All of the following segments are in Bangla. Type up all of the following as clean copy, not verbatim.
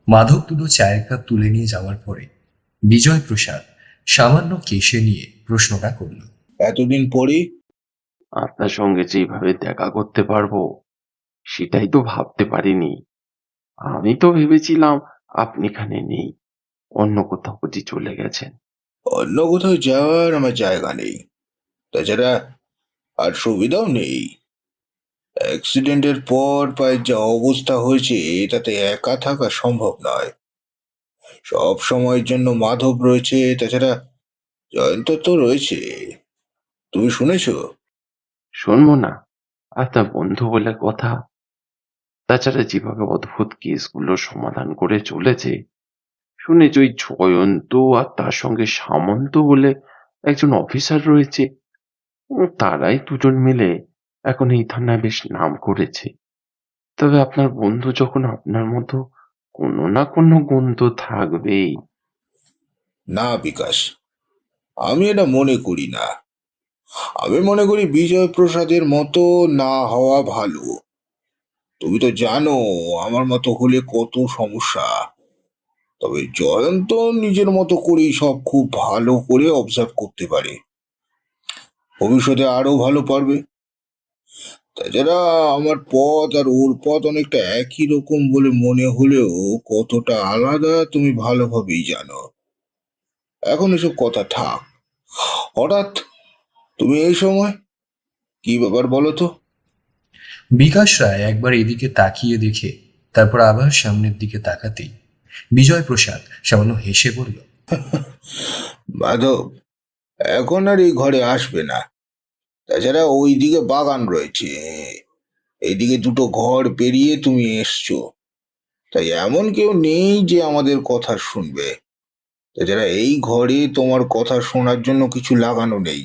মাধব দুটো চায়ের কাপ তুলে নিয়ে যাওয়ার পরে বিজয় প্রসাদ সামান্য কেশে নিয়ে প্রশ্নটা করল। এতদিন পরে? আপনার সঙ্গে যেভাবে দেখা করতে পারবো সেটাই তো ভাবতে পারিনি। আমি তো ভেবেছিলাম আপনি এখানে নেই, অন্য কোথাও বুঝি চলে গেছেন। অন্য কোথাও যাওয়ার আমার জায়গা নেই, তাছাড়া আর সুবিধাও নেই। অ্যাক্সিডেন্টের পর পায়ের যা অবস্থা হয়েছে তাতে একা থাকা সম্ভব নয়। সব সময়ের জন্য মাধব রয়েছে, তাছাড়া জয়ন্ত তো রয়েছে। তুমি শুনেছো? শুনবো না? আপনার বন্ধু বলে কথা। তাছাড়া যেভাবে অদ্ভুত কেসগুলো সমাধান করে চলেছে, শুনেছি ওই জয়ন্ত আর তার সঙ্গে সামন্ত বলে একজন অফিসার রয়েছে। তারাই দুজন মিলে এখন এই থানায় বেশ নাম করেছে। তবে আপনার বন্ধু যখন আপনার মতো, কোনো না কোনো গুণ তো থাকবেই। না বিকাশ, আমি এটা মনে করি না। আমি মনে করি বিজয় প্রসাদের মতো না হওয়া ভালো। তুমি তো জানো আমার মতো হলে কত সমস্যা। তবে জয়ন্ত নিজের মতো করেই সব খুব ভালো করে অবজার্ভ করতে পারে, ভবিষ্যতে আরো ভালো পারবে। তাছাড়া আমার পথ আর ওর পথ অনেকটা একই রকম বলে মনে হলেও কতটা আলাদা তুমি ভালোভাবেই জানো। এখন এসব কথা থাক। হঠাৎ তুমি এই সময়, কি ব্যাপার বলো তো? বিকাশ রায় একবার এদিকে তাকিয়ে দেখে তারপর আবার সামনের দিকে তাকাতেই বিজয় প্রসাদ সামান্য হেসে বলল, মাধব এখন আর এই ঘরে আসবে না। তাছাড়া ওইদিকে বাগান রয়েছে, এইদিকে দুটো ঘর পেরিয়ে তুমি এসছো। তাই এমন কেউ নেই যে আমাদের কথা শুনবে। তাছাড়া এই ঘরে তোমার কথা শোনার জন্য কিছু লাগানো নেই।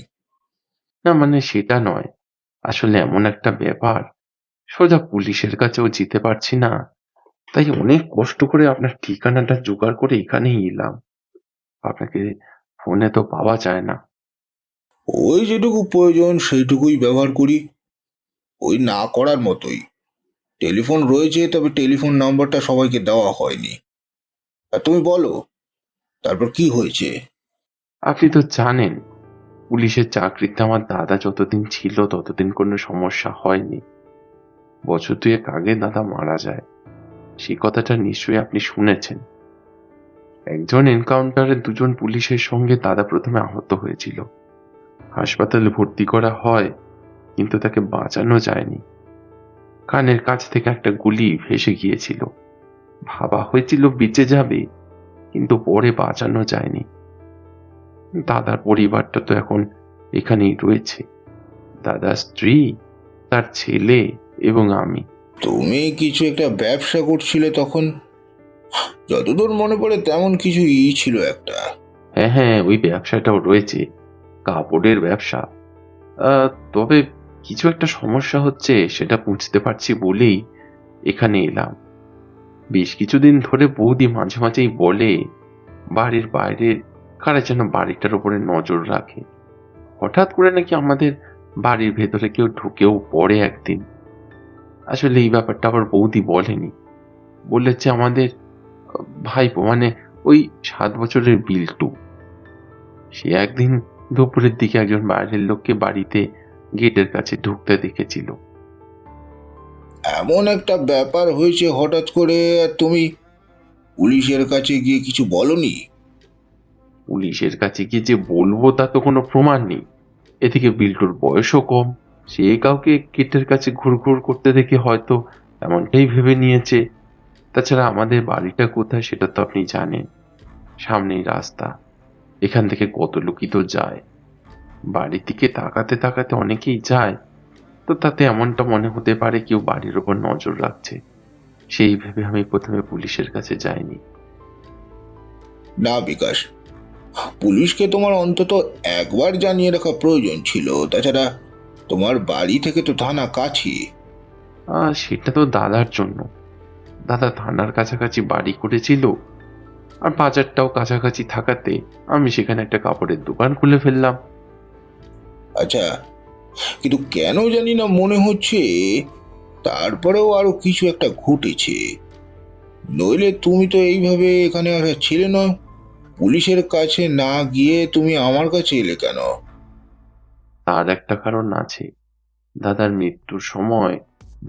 না মানে সেটা নয়, আসলে এমন একটা ব্যাপার, সোজা পুলিশের কাছেও যেতে পারছি না। তাই অনেক কষ্ট করে আপনার ঠিকানাটা জোগাড় করে এখানেই এলাম। আপনাকে ফোনে তো পাওয়া যায় না। ওই যেটুকু প্রয়োজন সেইটুকুই ব্যবহার করি, ওই না করার মতোই। টেলিফোন রয়েছে, তবে টেলিফোন নাম্বারটা সবাইকে দেওয়া হয়নি। আর তুমি বলো, তারপর কি হয়েছে? আপনি তো জানেন, পুলিশের চাকরিতে আমার দাদা যতদিন ছিল ততদিন কোনো সমস্যা হয়নি। বছর দুয়েক আগে দাদা মারা যায়। সেই কথাটা নিশ্চয়ই আপনি শুনেছেন। একজন এনকাউন্টারে দুজন পুলিশের সঙ্গে দাদা প্রথমে আহত হয়েছিল। হাসপাতালে ভর্তি করা হয়, কিন্তু তাকে বাঁচানো যায়নি। কানের কাছ থেকে একটা গুলি ভেসে গিয়েছিল। ভাবা হয়েছিল বেঁচে যাবে, কিন্তু পরে বাঁচানো যায়নি। দাদার পরিবারটা তো এখন এখানেই রয়েছে, দাদার স্ত্রী, তার ছেলে এবং আমি। তুমি কিছু একটা ব্যবসা করছিলে তখন, যতদূর মনে পড়ে তেমন কিছুই ছিল একটা। হ্যাঁ হ্যাঁ, ওই ব্যবসাটাও রয়েছে, কাপড়ের ব্যবসা। তবে কিছু একটা সমস্যা হচ্ছে, সেটা বুঝতে পারছি বলেই এখানে এলাম। বেশ কিছুদিন ধরে বৌদি মাঝে মাঝেই বলে বাড়ির বাইরের কারা যেন বাড়িটার উপরে নজর রাখে। হঠাৎ করে নাকি আমাদের বাড়ির ভেতরে কেউ ঢুকেও পড়ে একদিন। আসলে এই ব্যাপারটা আবার বৌদি বলেনি, বলেছে আমাদের ভাইপো মানে ওই 7 বছরের বিল্টু, সে একদিন দুপুরের দিকে একজন বাইরের লোককে বাড়িতে গেটের কাছে ঢুকতে দেখেছিল। এমন একটা ব্যাপার হয়েছে হঠাৎ করে, আর তুমি পুলিশের কাছে গিয়ে কিছু বলনি? পুলিশের কাছে গিয়ে যে বলবো তা তো কোনো প্রমাণ নেই। এদিকে বিল্টুর বয়সও কম, সে কাউকে গেটের কাছে ঘুরঘুর করতে দেখে হয়তো এমনটাই ভেবে নিয়েছে। তাছাড়া আমাদের বাড়িটা কোথায় সেটা তো আপনি জানেন, সামনেই রাস্তা, এখান থেকে কত লোকই তো যায়। বাড়ির দিকে তাকাতে তাকাতে অনেকেই যায়, তো তাতে এমনটা মনে হতে পারে কেউ বাড়ির ওপর নজর রাখছে। সেই ভেবে আমি প্রথমে পুলিশের কাছে যাইনি। না বিকাশ, পুলিশকে তোমার অন্তত একবার জানিয়ে রাখা প্রয়োজন ছিল। তাছাড়া তোমার বাড়ি থেকে তো থানা কাছে। সেটা তো দাদার জন্য। দাদা থানার কাছাকাছি বাড়ি করেছিল, আর বাজারটাও কাছাকাছি থাকাতে আমি সেখানে একটা কাপড়ের দোকান খুলে ফেললাম। আচ্ছা, কিন্তু কেন জানি না মনে হচ্ছে তারপরেও আরো কিছু একটা ঘটেছে। নইলে তুমি তো এইভাবে এখানে আসার ছিলে না। পুলিশের কাছে না গিয়ে তুমি আমার কাছে এলে কেন? তার একটা কারণ আছে। দাদার মৃত্যুর সময়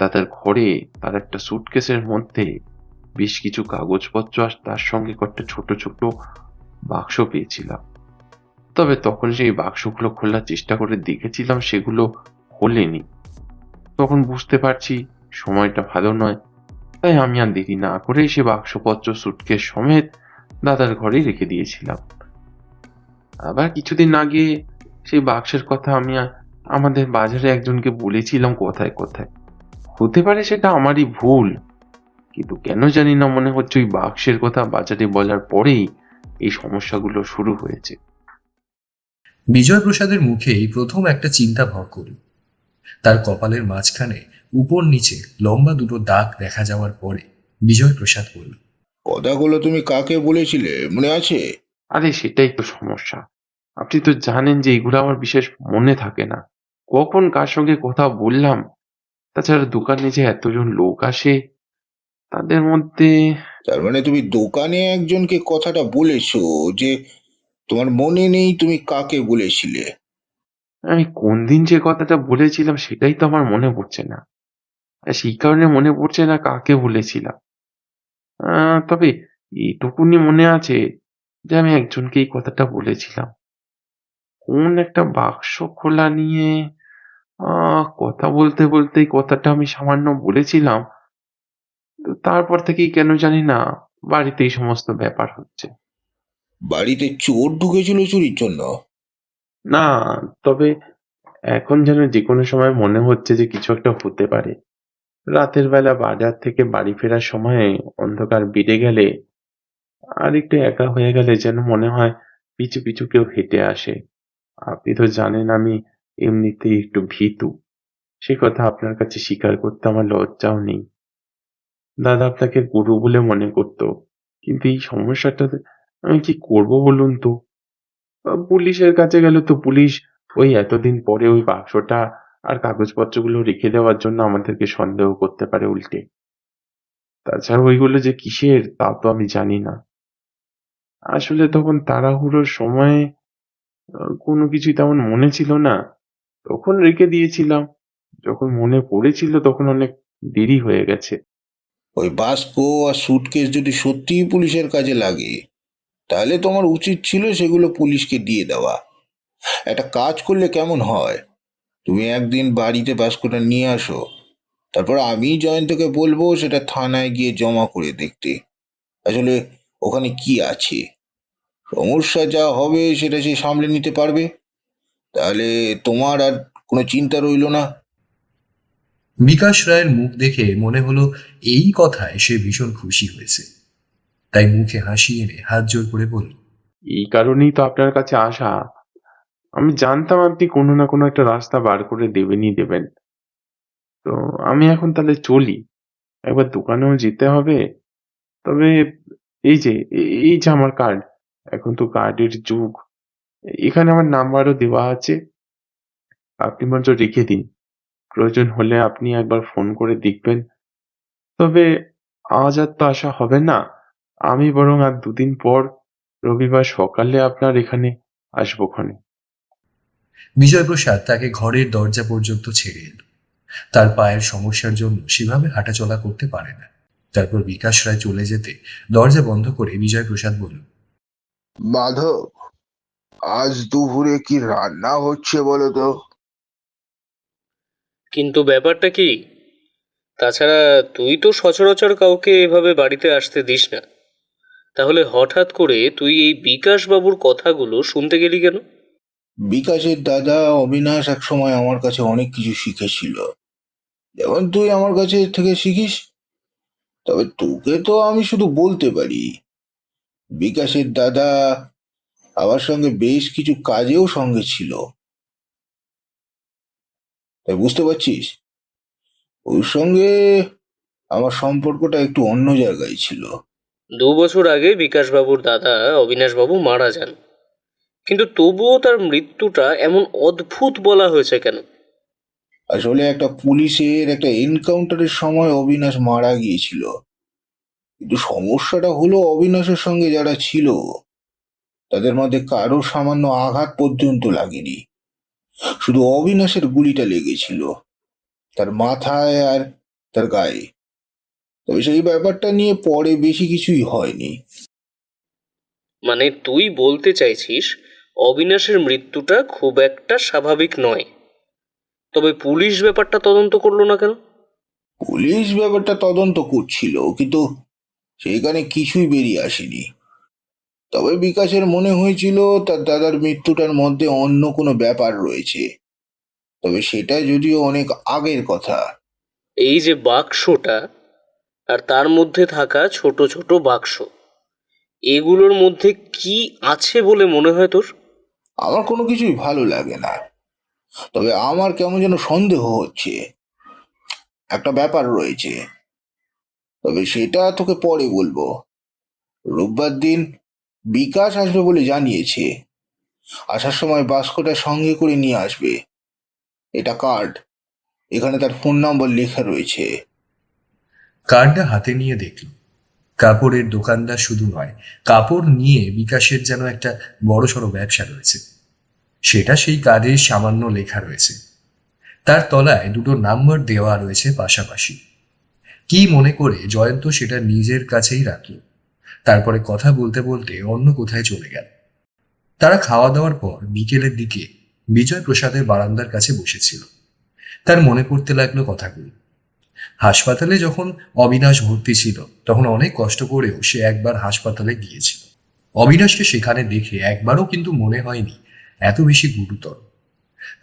দাদার ঘরে তার একটা সুটকেসের মধ্যে বেশ কিছু কাগজপত্র আর তার সঙ্গে কয়েকটা ছোট ছোট বাক্স পেয়েছিলাম। তবে তখন সেই বাক্সগুলো খোলার চেষ্টা করে দেখেছিলাম, সেগুলো খোলেনি। তখন বুঝতে পারছি সময়টা ভালো নয়, তাই আমি আর দেরি না করে সে বাক্সপত্র সুটকেস সমেত দাদার ঘরেই রেখে দিয়েছিলাম। আবার কিছুদিন আগে সেই বাক্সের কথা আমি আমাদের বাজারে একজনকে বলেছিলাম কথায় কথায়। হতে পারে সেটা আমারই ভুল, কিন্তু কেন জানি না মনে হচ্ছে ওই বাক্সের কথা বাজারে বলার পরেই এই সমস্যাগুলো শুরু হয়েছে। বিজয় প্রসাদের মুখেই প্রথম একটা চিন্তা ভর করল। তার কপালের মাঝখানে উপর নিচে লম্বা দুটো দাগ দেখা যাওয়ার পরে বিজয় প্রসাদ বলল, কথাগুলো তুমি কাকে বলেছিলে মনে আছে? আরে সেটাই তো সমস্যা। আপনি তো জানেন যে এগুলো আমার বিশেষ মনে থাকে না, কখন কার সঙ্গে কথা বললাম। তাছাড়া দোকানে যে এতজন লোক আসে, তাদের মধ্যে তার মানে তুমি দোকানে একজনকে কথাটা বলেছো, যে তোমার মনে নেই তুমি কাকে বলেছিলে? আমি কোন দিন যে কথাটা বলেছিলাম সেটাই তো আমার মনে পড়ছে না। আর সেই কারণে মনে পড়ছে না কাকে বলেছিলাম। তবে এইটুকুনি মনে আছে যে আমি একজনকে এই কথাটা বলেছিলাম। কোন একটা বাক্স খোলা নিয়ে কথা বলতে বলতে এই কথাটা আমি সামান্য বলেছিলাম। তো তারপর থেকেই কেন জানি না বাড়িতে এই সমস্ত ব্যাপার হচ্ছে। বাড়িতে চোর ঢুকেছিল চুরির জন্য? না, তবে এখন যেন যেকোনো সময় মনে হচ্ছে যে কিছু একটা হতে পারে। রাতের বেলা বাজার থেকে বাড়ি ফেরার সময়ে অন্ধকার বেড়ে গেলে আর একটু একা হয়ে গেলে যেন মনে হয় পিছু পিছু কেউ হেঁটে আসে। আপনি তো জানেন আমি এমনিতেই একটু ভীতু। সে কথা আপনার কাছে স্বীকার করতে আমার লজ্জাও নেই। দাদা আপনাকে গুরু বলে মনে করতো, কিন্তু এই সমস্যাটাতে আমি কি করব বলুন তো? পুলিশের কাছে গেলে তো পুলিশ ওই এতদিন পরে ওই বাক্সটা আর কাগজপত্রগুলো রেখে দেওয়ার জন্য আমাদেরকে সন্দেহ করতে পারে উল্টে। তাছাড়া ওইগুলো যে কিসের তা তো আমি জানি না। আসলে তখন তাড়াহুড়োর সময়ে কোনো কিছুই তেমন মনে ছিল না। তখন রেখে দিয়েছিলাম। যখন মনে পড়েছিল তখন অনেক দেরি হয়ে গেছে। ওই বাস্ক আর সুটকেস যদি সত্যিই পুলিশের কাজে লাগে, তাহলে তোমার উচিত ছিল সেগুলো পুলিশকে দিয়ে দেওয়া। একটা কাজ করলে কেমন হয়, তুমি একদিন বাড়িতে বাস্কটা নিয়ে আসো, তারপর আমি জয়ন্তকে বলবো সেটা থানায় গিয়ে জমা করে দেখতে। আসলে ওখানে কি আছে, সমস্যা যা হবে সেটা সে সামলে নিতে পারবে। তাহলে তোমার আর কোনো চিন্তা রইলো না। বিকাশ রায়ের মুখ দেখে মনে হলো এই কথায় সে ভীষণ খুশি হয়েছে। তাই মুখে হাসি এনে হাত জোর করে বলল, এই কারণেই তো আপনার কাছে আসা। আমি জানতাম আপনি কোনো না কোনো একটা রাস্তা বার করে দেবেনই দেবেন। তো আমি এখন তাহলে চলি। একবার দোকানেও যেতে হবে। তবে এই যে আমার কার্ড। এখন তো কার্ডের যুগ। এখানে আমার নাম্বারও দেওয়া আছে। আপনি বরঞ্চ রেখে দিন। প্রয়োজন হলে আপনি একবার ফোন করে দেখবেন। তবে আজ আর তো আসা হবে না। আমি বরং আর দুদিন পর রবিবার সকালে আপনার এখানে আসবোক্ষনে। বিজয়প্রসাদ তাকে ঘরের দরজা পর্যন্ত ছেড়ে এল। তার পায়ের সমস্যার জন্য সেভাবে হাঁটাচলা করতে পারে না। তারপর বিকাশ রায় চলে যেতে দরজা বন্ধ করে বিজয়প্রসাদ বলল, মাধব, আজ দুপুরে কি রান্না হচ্ছে বলো তো? কিন্তু ব্যাপারটা কি? তাছাড়া তুই তো সচরাচর কাউকে এভাবে বাড়িতে আসতে দিস না। তাহলে হঠাৎ করে তুই এই বিকাশ বাবুর কথাগুলো শুনতে গেলি কেন? বিকাশের দাদা অবিনাশ এক সময় আমার কাছে অনেক কিছু শিখেছিল, যেমন তুই আমার কাছে থেকে শিখিস। তবে তোকে তো আমি শুধু বলতে পারি। বিকাশের দাদা আমার সঙ্গে বেশ কিছু কাজেও সঙ্গে ছিল, তাই বুঝতে পারছিস, ওর সঙ্গে আমার সম্পর্কটা একটু অন্য জায়গায় ছিল। 2 বছর আগে বিকাশ বাবুর দাদা অবিনাশ বাবু মারা যান, কিন্তু তবুও তার মৃত্যুটা এমন অদ্ভুত বলা হয়েছে কেন? আসলে একটা পুলিশের একটা এনকাউন্টারের সময় অবিনাশ মারা গিয়েছিল, কিন্তু সমস্যাটা হলো অবিনাশের সঙ্গে যারা ছিল তাদের মধ্যে কারো সামান্য আঘাত পর্যন্ত লাগেনি। শুধু অবিনাশের গুলিটা লেগেছিল তার মাথায় আর তার গায়ে। তবে সেই ব্যাপারটা নিয়ে পরে বেশি কিছুই হয়নি। মানে তুই বলতে চাইছিস অবিনাশের মৃত্যুটা খুব একটা স্বাভাবিক নয়? তবে পুলিশ ব্যাপারটা তদন্ত করলো না কেন? পুলিশ ব্যাপারটা তদন্ত করছিল, কিন্তু সেখানে কিছুই বেরিয়ে আসেনি। তবে বিকাশের মনে হয়েছিল তার দাদার মৃত্যুটার মধ্যে অন্য কোনো ব্যাপার রয়েছে, তবে সেটা যদিও অনেক আগের কথা। এই যে বাক্সটা আর তার মধ্যে থাকা ছোট ছোট বাক্স, এগুলোর মধ্যে কি আছে বলে মনে হয় তোর? আমার কোনো কিছুই ভালো লাগে না, তবে আমার কেমন যেন সন্দেহ হচ্ছে একটা ব্যাপার রয়েছে। তবে সেটা তোকে পরে বলবো। রোববার দিন বিকাশ আসবে বলে জানিয়েছে। আসার সময় বাস্কটা সঙ্গে করে নিয়ে আসবে। এটা কার্ড, এখানে তার ফোন নম্বর লেখা রয়েছে। কার্ডটা হাতে নিয়ে দেখল। কাপড়ের দোকানদার শুধু নয়, কাপড় নিয়ে বিকাশের যেন একটা বড়সড় ব্যবসা রয়েছে, সেটা সেই কার্ডে সামান্য লেখা রয়েছে। তার তলায় দুটো নাম্বার দেওয়া রয়েছে পাশাপাশি। কি মনে করে জয়ন্ত সেটা নিজের কাছেই রাখল। তারপরে কথা বলতে বলতে অন্য কোথায় চলে গেল। তারা খাওয়া দাওয়ার পর বিকেলের দিকে বিজয় প্রসাদের বারান্দার কাছে বসেছিল। তার মনে পড়তে লাগলো কথাগুলো। হাসপাতালে যখন অবিনাশ ভর্তি ছিল তখন অনেক কষ্ট করেও সে একবার হাসপাতালে গিয়েছিল। অবিনাশকে সেখানে দেখে একবারও কিন্তু মনে হয়নি এত বেশি গুরুতর।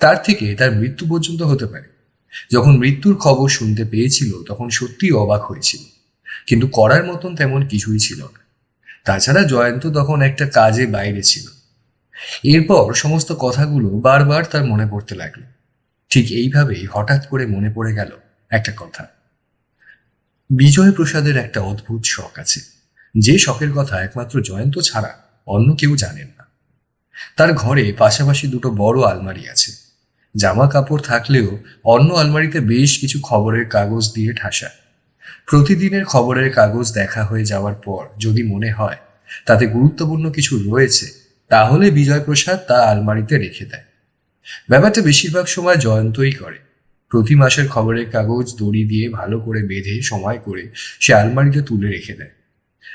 তার থেকে তার মৃত্যু পর্যন্ত হতে পারে। যখন মৃত্যুর খবর শুনতে পেয়েছিল তখন সত্যিই অবাক হয়েছিল, কিন্তু করার মতন তেমন কিছুই ছিল না। তাছাড়া জয়ন্ত তখন একটা কাজে বাইরে ছিল। এরপর সমস্ত কথাগুলো বারবার তার মনে পড়তে লাগলো। ঠিক এইভাবেই হঠাৎ করে মনে পড়ে গেল একটা কথা। বিজয় প্রসাদের একটা অদ্ভুত শখ আছে, যে শখের কথা একমাত্র জয়ন্ত ছাড়া অন্য কেউ জানেন না। তার ঘরে পাশাপাশি দুটো বড় আলমারি আছে। জামা কাপড় থাকলেও অন্য আলমারিতে বেশ কিছু খবরের কাগজ দিয়ে ঠাসা। প্রতিদিনের খবরের কাগজ দেখা হয়ে যাওয়ার পর যদি মনে হয় তাতে গুরুত্বপূর্ণ কিছু রয়েছে, তাহলে বিজয় প্রসাদ তা আলমারিতে রেখে দেয়। ব্যাপারটা বেশিরভাগ সময় জয়ন্তই করে। প্রতি মাসের খবরের কাগজ দড়ি দিয়ে ভালো করে বেঁধে সময় করে সে আলমারিতে তুলে রেখে দেয়,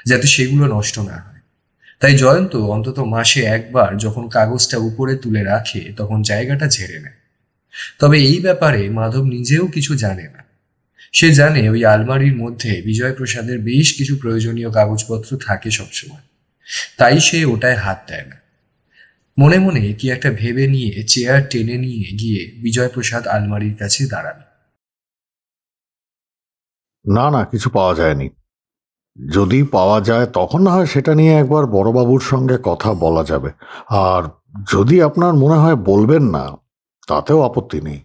যাতে সেগুলো নষ্ট না হয়। তাই জয়ন্ত অন্তত মাসে একবার যখন কাগজটা উপরে তুলে রাখে তখন জায়গাটা ঝেড়ে নেয়। তবে এই ব্যাপারে মাধব নিজেও কিছু জানে না। সে জানে ওই আলমারির মধ্যে বিজয় প্রসাদের বেশ কিছু প্রয়োজনীয় কাগজপত্র থাকে সবসময়, তাই সে ওটায় হাত দেয় না। মনে মনে কি একটা ভেবে নিয়ে চেয়ার টেনে নিয়ে গিয়ে বিজয় প্রসাদ আলমারির কাছে দাঁড়ান। না না, কিছু পাওয়া যায়নি। যদি পাওয়া যায় তখন না হয় সেটা নিয়ে একবার বড়বাবুর সঙ্গে কথা বলা যাবে। আর যদি আপনার মনে হয় বলবেন না, তাতেও আপত্তি নেই।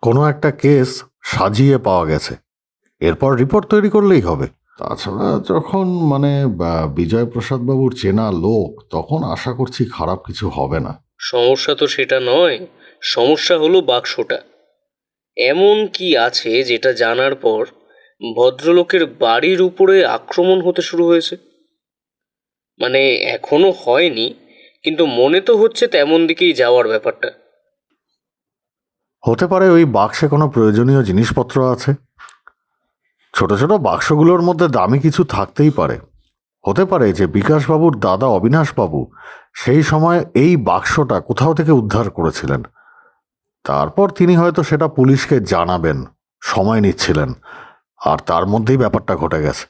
কোনো একটা কেস সাজিয়ে পাওয়া গেছে, এরপর রিপোর্ট তৈরি করলেই হবে। তাছাড়া যখন বিজয় প্রসাদ বাবুর চেনা লোক, তখন আশা করছি খারাপ কিছু হবে না। সমস্যা তো সেটা নয়, সমস্যা হলো বাক্সটা। এমন কি আছে যেটা জানার পর ভদ্রলোকের বাড়ির উপরে আক্রমণ হতে শুরু হয়েছে? মানে এখনো হয়নি, কিন্তু মনে তো হচ্ছে তেমন দিকেই যাওয়ার ব্যাপারটা। হতে পারে ওই বাক্সে কোনো প্রয়োজনীয় জিনিসপত্র আছে। ছোট ছোট বাক্সগুলোর মধ্যে দামি কিছু থাকতেই পারে। হতে পারে যে বিকাশবাবুর দাদা অবিনাশবাবু সেই সময় এই বাক্সটা কোথাও থেকে উদ্ধার করেছিলেন। তারপর তিনি হয়তো সেটা পুলিশকে জানাবেন, সময় নিচ্ছিলেন, আর তার মধ্যেই ব্যাপারটা ঘটে গেছে।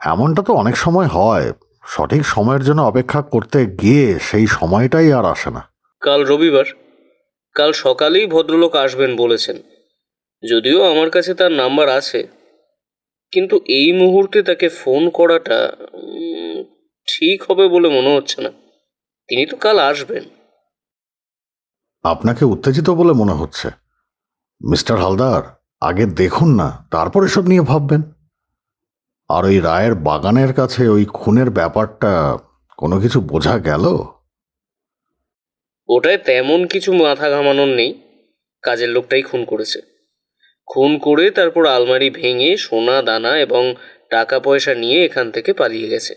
এমনটা তো অনেক সময় হয়, সঠিক সময়ের জন্য অপেক্ষা করতে গিয়ে সেই সময়টাই আর আসে না। কাল রবিবার, কাল সকালেই ভদ্রলোক আসবেন বলেছেন। যদিও আমার কাছে তার নাম্বার আছে, কিন্তু এই মুহূর্তে তাকে ফোন করাটা ঠিক হবে বলে মনে হচ্ছে না। তিনি তো কাল আসবেন। আপনাকে উত্তেজিত বলে মনে হচ্ছে। মিস্টার হালদার, আগে দেখুন না, তারপর এসব নিয়ে ভাববেন। আর ওই রায়ের বাগানের কাছে ওই খুনের ব্যাপারটা কোনো কিছু বোঝা গেল? ওটায় তেমন কিছু মাথা ঘামানোর নেই। কাজের লোকটাই খুন করেছে। খুন করে তারপর আলমারি ভেঙে সোনা দানা এবং টাকা পয়সা নিয়ে এখান থেকে পালিয়ে গেছে।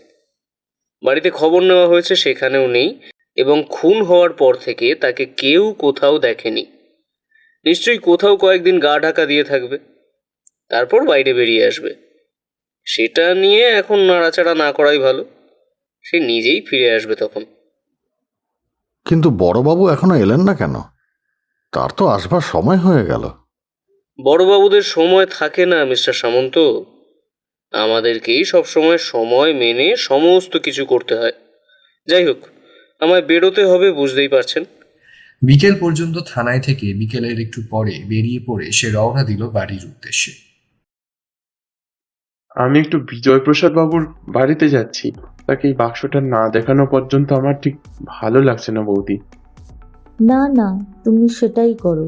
বাড়িতে খবর নেওয়া হয়েছে, সেখানেও নেই, এবং খুন হওয়ার পর থেকে তাকে কেউ কোথাও দেখেনি। নিশ্চয়ই কোথাও কয়েকদিন গা ঢাকা দিয়ে থাকবে, তারপর বাইরে বেরিয়ে আসবে। সেটা নিয়ে এখন নাড়াচাড়া না করাই ভালো, সে নিজেই ফিরে আসবে তখন। কিন্তু বড়বাবু এখনো এলেন না কেন? তার তো আসবার সময় হয়ে গেল। বড়বাবুদের সময় থাকে না মিস্টার সামন্ত, আমাদেরকেই সবসময় সময় মেনে সমস্ত কিছু করতে হয়। যাই হোক, আমায় বেরোতে হবে, বুঝতেই পারছেন। বিকেল পর্যন্ত থানায় থেকে বিকেলের একটু পরে বেরিয়ে পড়ে সে রওনা দিল বাড়ির উদ্দেশ্যে। আমি একটু বিজয়প্রসাদ বাবুর বাড়িতে যাচ্ছি। তাকে এই বাক্সটা না দেখানো পর্যন্ত আমার ঠিক ভালো লাগছে না বৌদি। না না, তুমি সেটাই করো।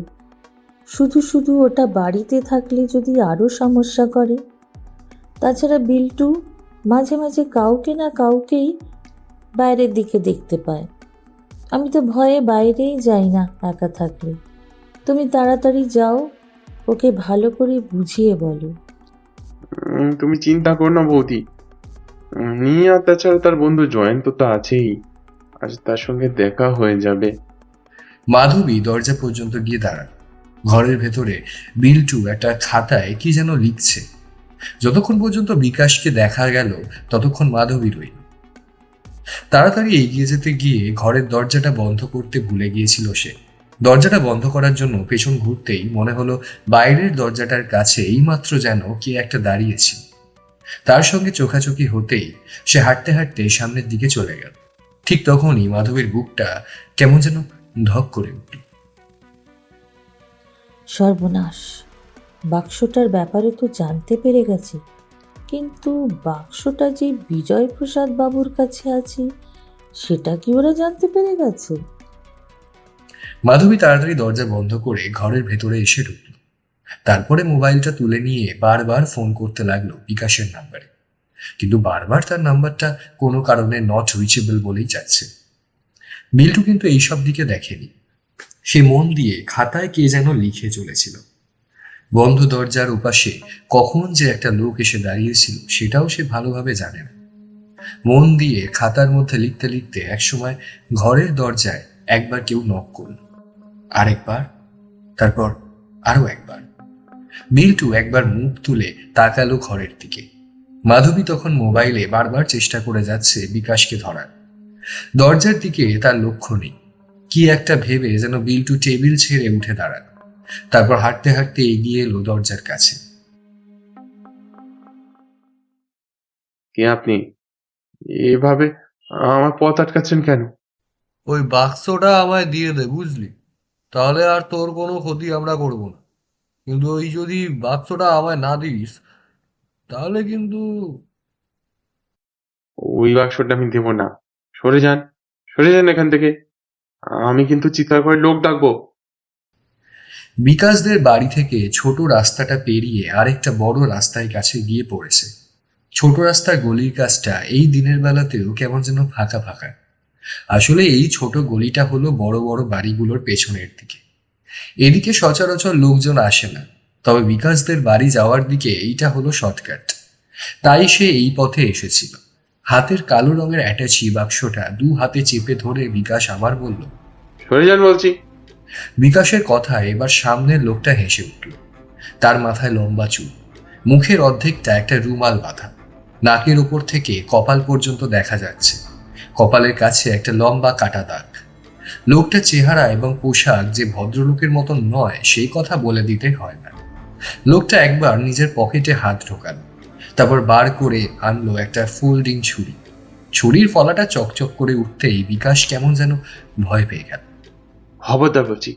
শুধু শুধু ওটা বাড়িতে থাকলে যদি আরও সমস্যা করে। তাছাড়া বিল্টু মাঝে মাঝে কাউকে না কাউকেই বাইরের দিকে দেখতে পায়। আমি তো ভয়ে বাইরেই যাই না একা থাকলে। তুমি তাড়াতাড়ি যাও, ওকে ভালো করে বুঝিয়ে বলো। তুমি চিন্তা করো না বৌদি। নিয়ে আর তাছাড়া তার বন্ধু জয়ন্ত তো আছেই, আজ তার সঙ্গে দেখা হয়ে যাবে। মাধবী দরজা পর্যন্ত গিয়ে দাঁড়ালো। ঘরের ভেতরে বিল্টু একটা খাতায় কি যেন লিখছে। যতক্ষণ পর্যন্ত বিকাশকে দেখা গেল ততক্ষণ মাধবী রইল। তাড়াতাড়ি এগিয়ে যেতে গিয়ে ঘরের দরজাটা বন্ধ করতে ভুলে গিয়েছিল সে। দরজাটা বন্ধ করার জন্য পেছন ঘুরতেই মনে হলো বাইরের দরজাটার কাছে এইমাত্র যেন কে একটা দাঁড়িয়েছিল। তার সঙ্গে চোখাচোখি হতেই সে হাঁটতে হাঁটতে সামনের দিকে চলে গেল। ঠিক তখনই মাধবীর বুকটা কেমন যেন ধক করে উঠল। সর্বনাশ, বাক্সটার ব্যাপারে তো জানতে পেরে গেছে, কিন্তু বাক্সটা যে বিজয়প্রসাদ বাবুর কাছে আছে সেটা কি ওরা জানতে পেরে গেছে? মাধবী তাড়াতাড়ি দরজা বন্ধ করে ঘরের ভেতরে এসে ঢুকল। তারপরে মোবাইলটা তুলে নিয়ে বারবার ফোন করতে লাগলো বিকাশের নাম্বারে, কিন্তু বারবার তার নাম্বারটা কোনো কারণে নট রিচেবল বলেই যাচ্ছে। বিল্টু কিন্তু এইসব দিকে দেখেনি। সে মন দিয়ে খাতায় কে যেন লিখে চলেছিল। বন্ধ দরজার ওপাশে কখন যে একটা লোক এসে দাঁড়িয়েছিল সেটাও সে ভালোভাবে জানে না। মন দিয়ে খাতার মধ্যে লিখতে লিখতে একসময় ঘরের দরজায় একবার কেউ নক করল, আরেকবার, তারপর আরো একবার। বিল্টু একবার মুখ তুলে তাকালো ঘরের দিকে। মাধবী তখন মোবাইলে বারবার চেষ্টা করে যাচ্ছে বিকাশকে ধরার। দরজার দিকে তার লক্ষ্য নেই। কি একটা ভেবে যেন বিল্টু টেবিল ছেড়ে উঠে দাঁড়াল। তারপর হাঁটতে হাঁটতে এগিয়ে এলো দরজার কাছে। কে আপনি? এভাবে আমার পথ আটকাচ্ছেন কেন? ওই বাক্সটা আমায় দিয়ে দে, বুঝলি? তাহলে আর তোর কোনো ক্ষতি আমরা করবো না। কিন্তু ওই যদি বাক্সটা আমায় না দিস তাহলে কিন্তু। ওই বাক্সটা আমি দেবো না। সরে যান, সরে যান এখান থেকে। আমি কিন্তু চিৎকার করে লোক ডাকবো। বিকাশদের বাড়ি থেকে ছোট রাস্তাটা পেরিয়ে আরেকটা বড় রাস্তায় কাছে গিয়ে পড়েছে। ছোট রাস্তার গলির কাছটা এই দিনের বেলাতেও কেমন যেন ফাঁকা ফাঁকা। আসলে এই ছোট গলিটা হলো বড় বড় বাড়িগুলোর পেছনের দিকে। এদিকে সচরাচর লোকজন আসে না, তবে বিকাশদের বাড়ি যাওয়ার দিকে এইটা হলো শর্টকাট। তাই সে এই পথে এসেছিল। হাতের কালো রঙের অ্যাটাচি বাক্সটা দু হাতে চেপে ধরে বিকাশ আবার বলল, সরে যান বলছি। বিকাশের কথায় এবার সামনের লোকটা হেসে উঠল। তার মাথায় লম্বা চুল, মুখের অর্ধেকটা একটা রুমাল বাঁধা, নাকের উপর থেকে কপাল পর্যন্ত দেখা যাচ্ছে। কপালের কাছে একটা লম্বা কাটা দাগ। লোকটা চেহারা এবং পোশাক যে ভদ্রলোকের মতন নয় সেই কথা বলে দিতে হয় না। লোকটা একবার নিজের পকেটে হাত ঢোকাল, তারপর বার করে আনলো একটা ফোল্ডিং ছুরি। ছুরির ফলাটা চকচক করে উঠতেই বিকাশ কেমন যেন ভয় পেয়ে গেল। খবরদার বলছি,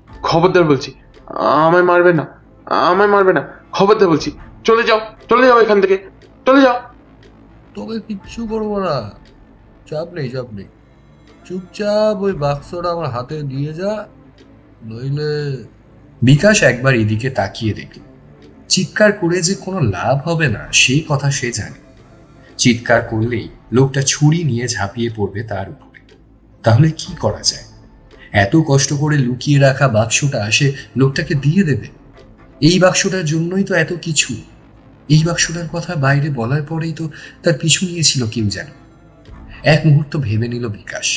খবরদার বলছি, আমায় মারবে না, আমায় মারবে না, খবরদার বলছি। চলে যাও, চলে যাও এখান থেকে, চলে যাও। তোকে কিচ্ছু করবো না, চাপ নেই চাপ নেই। চুপচাপ ওই বাক্সটা আমার হাতে দিয়ে যা, নইলে। বিকাশ একবার এদিকে তাকিয়ে দেখল। চিৎকার করে যে কোনো লাভ হবে না সেই কথা সে জানে। চিৎকার করলেই লোকটা ছুরি নিয়ে ঝাঁপিয়ে পড়বে তার উপরে। তাহলে কি করা যায়? এত কষ্ট করে লুকিয়ে রাখা বাক্সটা সে লোকটাকে দিয়ে দেবে? এই বাক্সটার জন্যই তো এত কিছু। এই বাক্সটার কথা বাইরে বলার পরেই তো তার পিছু নিয়েছিল কেউ যেন। এক মুহূর্ত ভেবে নিল বিকাশ,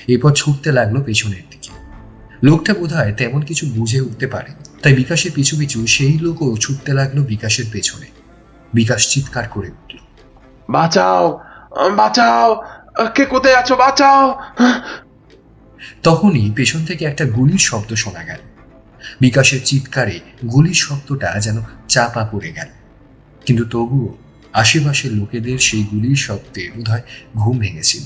এরপর ছুটতে লাগলো পেছনের দিকে। লোকটা বোধহয় তেমন কিছু বুঝে উঠতে পারে, তাই বিকাশের পিছু পিছু সেই লোকও ছুটতে লাগলো বিকাশের পেছনে। বিকাশ চিৎকার করে উঠল, বাঁচাও, বাঁচাও, কে কোথায় আছো, বাঁচাও! তখনই পেছন থেকে একটা গুলির শব্দ শোনা গেল। বিকাশের চিৎকারে গুলির শব্দটা যেন চাপা পড়ে গেল, কিন্তু তবুও আশেপাশের লোকেদের সেই গুলির শব্দে বোধহয় ঘুম ভেঙেছিল।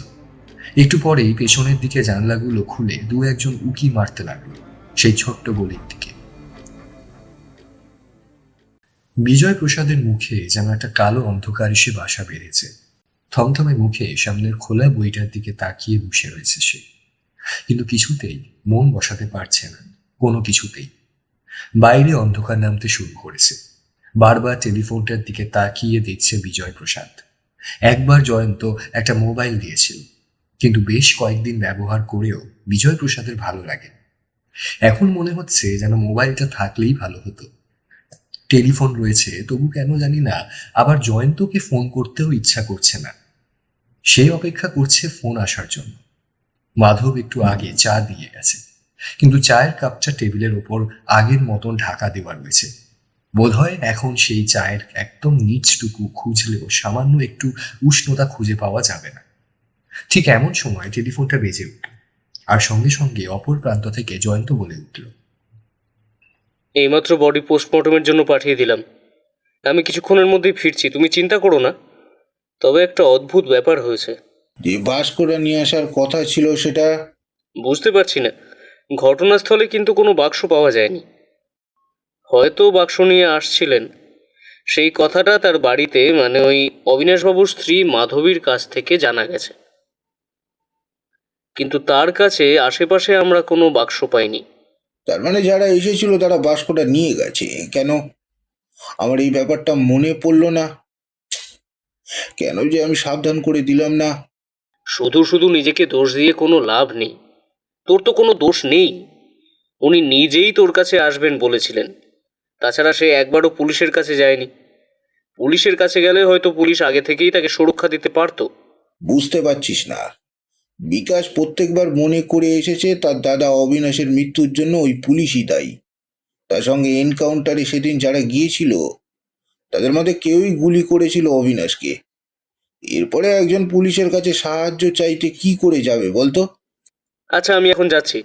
একটু পরেই পেছনের দিকে জানলাগুলো খুলে দু একজন উকি মারতে লাগলো সেই ছোট্ট গলির দিকে। বিজয় প্রসাদের মুখে যেন একটা কালো অন্ধকার এসে বাসা বেড়েছে। থমথমে মুখে সামনের খোলা বইটার দিকে তাকিয়ে বসে রয়েছে সে, কিন্তু কিছুতেই মন বসাতে পারছে না, কোনো কিছুতেই। বাইরে অন্ধকার নামতে শুরু করেছে। বারবার টেলিফোনটার দিকে তাকিয়ে দেখছে বিজয় প্রসাদ। একবার জয়ন্ত একটা মোবাইল দিয়েছিল, কিন্তু বেশ কয়েকদিন ব্যবহার করেও বিজয় প্রসাদের ভালো লাগে। এখন মনে হচ্ছে যেন মোবাইলটা থাকলেই ভালো হতো। টেলিফোন রয়েছে, তবু কেন জানি না আবার জয়ন্তকে ফোন করতেও ইচ্ছা করছে না। সে অপেক্ষা করছে ফোন আসার জন্য। মাধব একটু আগে চা দিয়ে গেছে, কিন্তু চায়ের কাপটা টেবিলের ওপর আগের মতন ঢাকা দেওয়া রয়েছে। বোধহয় এখন সেই চায়ের একদম নিচটুকু খুঁজলেও সামান্য একটু উষ্ণতা খুঁজে পাওয়া যাবে না। ঠিক এমন সময় টেলিফোনটা বেজে উঠল, আর সঙ্গে সঙ্গে অপর প্রান্ত থেকে জয়ন্ত বলে উঠল, এইমাত্র বডি পোস্টমর্টমের জন্য পাঠিয়ে দিলাম। আমি কিছুক্ষণের মধ্যেই ফিরছি, তুমি চিন্তা করো না। তবে একটা অদ্ভুত ব্যাপার হয়েছে। যে বাস্কটা নিয়ে আসার কথা ছিল সেটা? বুঝতে পারছি না। ঘটনাস্থলে কিন্তু কোনো বাক্স পাওয়া যায়নি। হয়তো বাক্স নিয়ে আসছিলেন, সেই কথাটা তার বাড়িতে, মানে ওই অবিনাশবাবুর স্ত্রী মাধবীর কাছ থেকে জানা গেছে। কিন্তু তার কাছে আশেপাশে আমরা কোনো বাক্স পাইনি। তার মানে যারা এসেছিল তারা বাস্কটা নিয়ে গেছে। কেন আমার এই ব্যাপারটা মনে পড়লো না? কেন যে আমি সাবধান করে দিলাম না? শুধু শুধু নিজেকে দোষ দিয়ে কোনো লাভ নেই। তোর তো কোনো দোষ নেই। উনি নিজেই তোর কাছে আসবেন বলেছিলেন। তাছাড়া সে একবারও পুলিশের কাছে যায়নি। পুলিশের কাছে গেলে হয়তো পুলিশ আগে থেকেই তাকে সুরক্ষা দিতে পারতো। বুঝতে পারছিস না? বিকাশ প্রত্যেকবার মনে করে এসেছে তার দাদা অবিনাশের মৃত্যুর জন্য ওই পুলিশই দায়ী। তার সঙ্গে এনকাউন্টারে সেদিন যারা গিয়েছিল তাদের মধ্যে কেউই গুলি করেছিল অবিনাশকে। এরপরে একজন পুলিশের কাছে সাহায্য চাইতে কি করে যাবে বলতো? আচ্ছা, আমি এখন যাচ্ছি।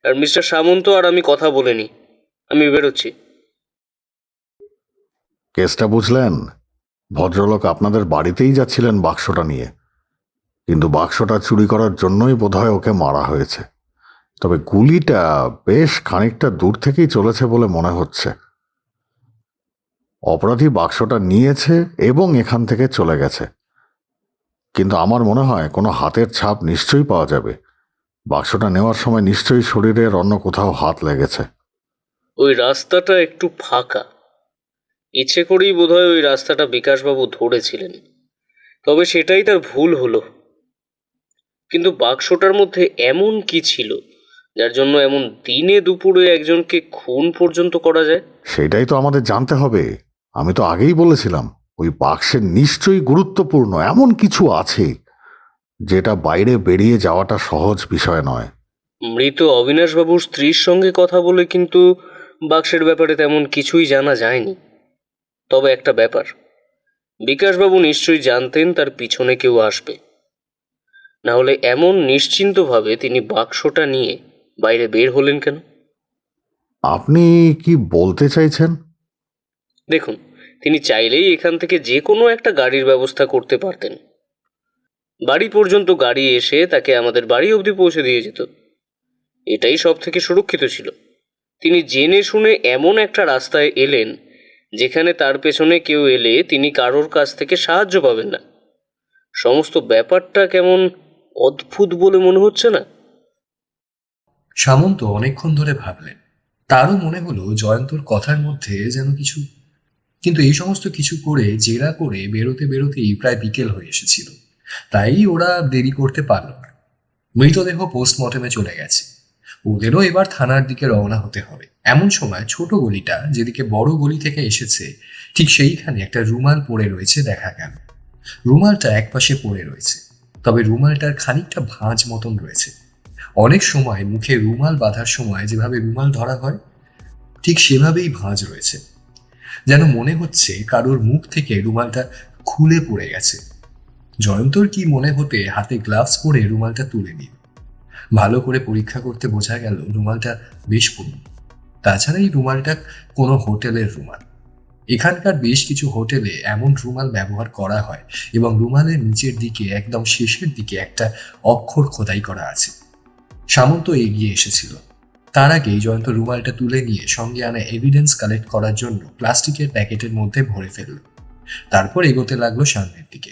আর মিস্টার সামন্ত আর আমি কথা বলিনি, আমি বেরোচ্ছি। কেসটা বুঝলেন? ভদ্রলোক আপনাদের বাড়িতেই যাচ্ছিলেন বাক্সটা নিয়ে, কিন্তু বাক্সটা চুরি করার জন্যই বোধহয় ওকে মারা হয়েছে। তবে গুলিটা বেশ খানিকটা দূর থেকেই চলেছে বলে মনে হচ্ছে। অপরাধী বাক্সটা নিয়েছে এবং এখান থেকে চলে গেছে, কিন্তু আমার মনে হয় কোনো হাতের ছাপ নিশ্চয়ই পাওয়া যাবে। বাক্সটা নেওয়ার সময় নিশ্চয়ই শরীরের অন্য কোথাও হাত লেগেছে। ওই রাস্তাটা একটু ফাঁকা। ইচ্ছে করেই বোধহয় ওই রাস্তাটা বিকাশবাবু ধরেছিলেন। তবে সেটাই তার ভুল হলো। কিন্তু বাক্সটার মধ্যে এমন কি ছিল যার জন্য এমন দিনে দুপুরে একজনকে খুন পর্যন্ত করা যায়? সেটাই তো আমাদের জানতে হবে। আমি তো আগেই বলেছিলাম ওই বাক্সের নিশ্চয়ই গুরুত্বপূর্ণ এমন কিছু আছে যেটা বাইরে বেরিয়ে যাওয়াটা সহজ বিষয় নয়। মৃত অবিনাশবাবুর স্ত্রীর সঙ্গে কথা বলে কিন্তু বাক্সের ব্যাপারে তেমন কিছুই জানা যায়নি। তবে একটা ব্যাপার, বিকাশবাবু নিশ্চয়ই জানতেন তার পিছনে কেউ আসবে। না হলে এমন নিশ্চিন্তভাবে তিনি বাক্সটা নিয়ে বাইরে বের হলেন কেন? আপনি কি বলতে চাইছেন? দেখুন, তিনি চাইলেই এখান থেকে যে কোনো একটা গাড়ির ব্যবস্থা করতে পারতেন। বাড়ি পর্যন্ত গাড়ি এসে তাকে আমাদের বাড়ি অবধি পৌঁছে দিয়ে যেত। এটাই সব থেকে সুরক্ষিত ছিল। তিনি জেনে শুনে এমন একটা রাস্তায় এলেন যেখানে তার পেছনে কেউ এলে তিনি কারোর কাছ থেকে সাহায্য পাবেন না। সমস্ত ব্যাপারটা কেমন অদ্ভুত বলে মনে হচ্ছে না? সামন্ত অনেকক্ষণ ধরে ভাবলেন। তারও মনে হলো জয়ন্তর কথার মধ্যে যেন কিছু, কিন্তু এই সমস্ত কিছু করে জেরা করে বেরোতে বেরোতেই প্রায় বিকেল হয়ে এসেছিল, তাই ওরা দেরি করতে পারল না। মৃতদেহ পোস্টমর্টমে চলে গেছে। ওদেরও এবার থানার দিকে রওনা হতে হবে। এমন সময় ছোট গলিটা যেদিকে বড় গলি থেকে এসেছে ঠিক সেইখানে একটা রুমাল পড়ে রয়েছে দেখা গেল। রুমালটা একপাশে পড়ে রয়েছে, তবে রুমালটার খানিকটা ভাঁজ মতন রয়েছে। অনেক সময় মুখে রুমাল বাঁধার সময় যেভাবে রুমাল ধরা হয় ঠিক সেভাবেই ভাঁজ রয়েছে, যেন মনে হচ্ছে কারোর মুখ থেকে রুমালটা খুলে পড়ে গেছে। জয়ন্তর কি মনে হতে হাতে গ্লাভস পরে রুমালটা তুলে নিল। ভালো করে পরীক্ষা করতে বোঝা গেল রুমালটা বেশ পুরনো। তাছাড়া এই রুমালটা কোনো হোটেলের রুমাল। এখানকার বেশ কিছু হোটেলে এমন রুমাল ব্যবহার করা হয় এবং রুমালের নিচের দিকে একদম শেষের দিকে একটা অক্ষর খোদাই করা আছে। সামন্ত এগিয়ে এসেছিল। তার আগেই জয়ন্ত রুমালটা তুলে নিয়ে সঙ্গে আনা এভিডেন্স কালেক্ট করার জন্য প্লাস্টিকের প্যাকেটের মধ্যে ভরে ফেলল। তারপর এগোতে লাগলো সামনের দিকে।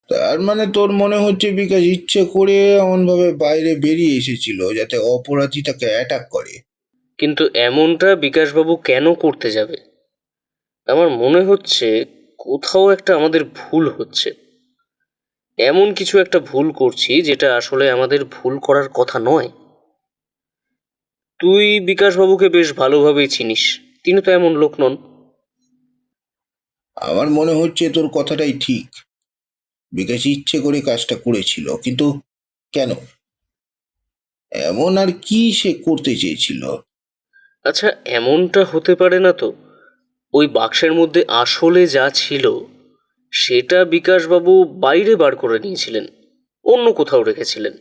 তার মানে তোর মনে হচ্ছে বিকাশ ইচ্ছে করে এমনভাবে বাইরে বেরিয়ে এসেছিল যাতে অপরাধী তাকে অ্যাটাক করে? কিন্তু এমনটা বিকাশবাবু কেন করতে যাবে? আমার মনে হচ্ছে কোথাও একটা আমাদের ভুল হচ্ছে। এমন কিছু একটা ভুল করছি যেটা আসলে আমাদের ভুল করার কথা নয়। তুই বিকাশবাবুকে বেশ ভালোভাবেই চিনিস, তিনি তো এমন লোক নন। আমার মনে হচ্ছে তোর কথাটাই ঠিক। বিকাশ ইচ্ছে করে কাজটা করেছিল, কিন্তু কেন? এমন আর কি সে করতে চেয়েছিল? আচ্ছা, এমনটা হতে পারে না তো ওই বাক্সের মধ্যে আসলে যা ছিল সেটা বিকাশবাবু বাইরে বার করে নিয়েছিলেন, অন্য কোথাও রেখেছিলেন।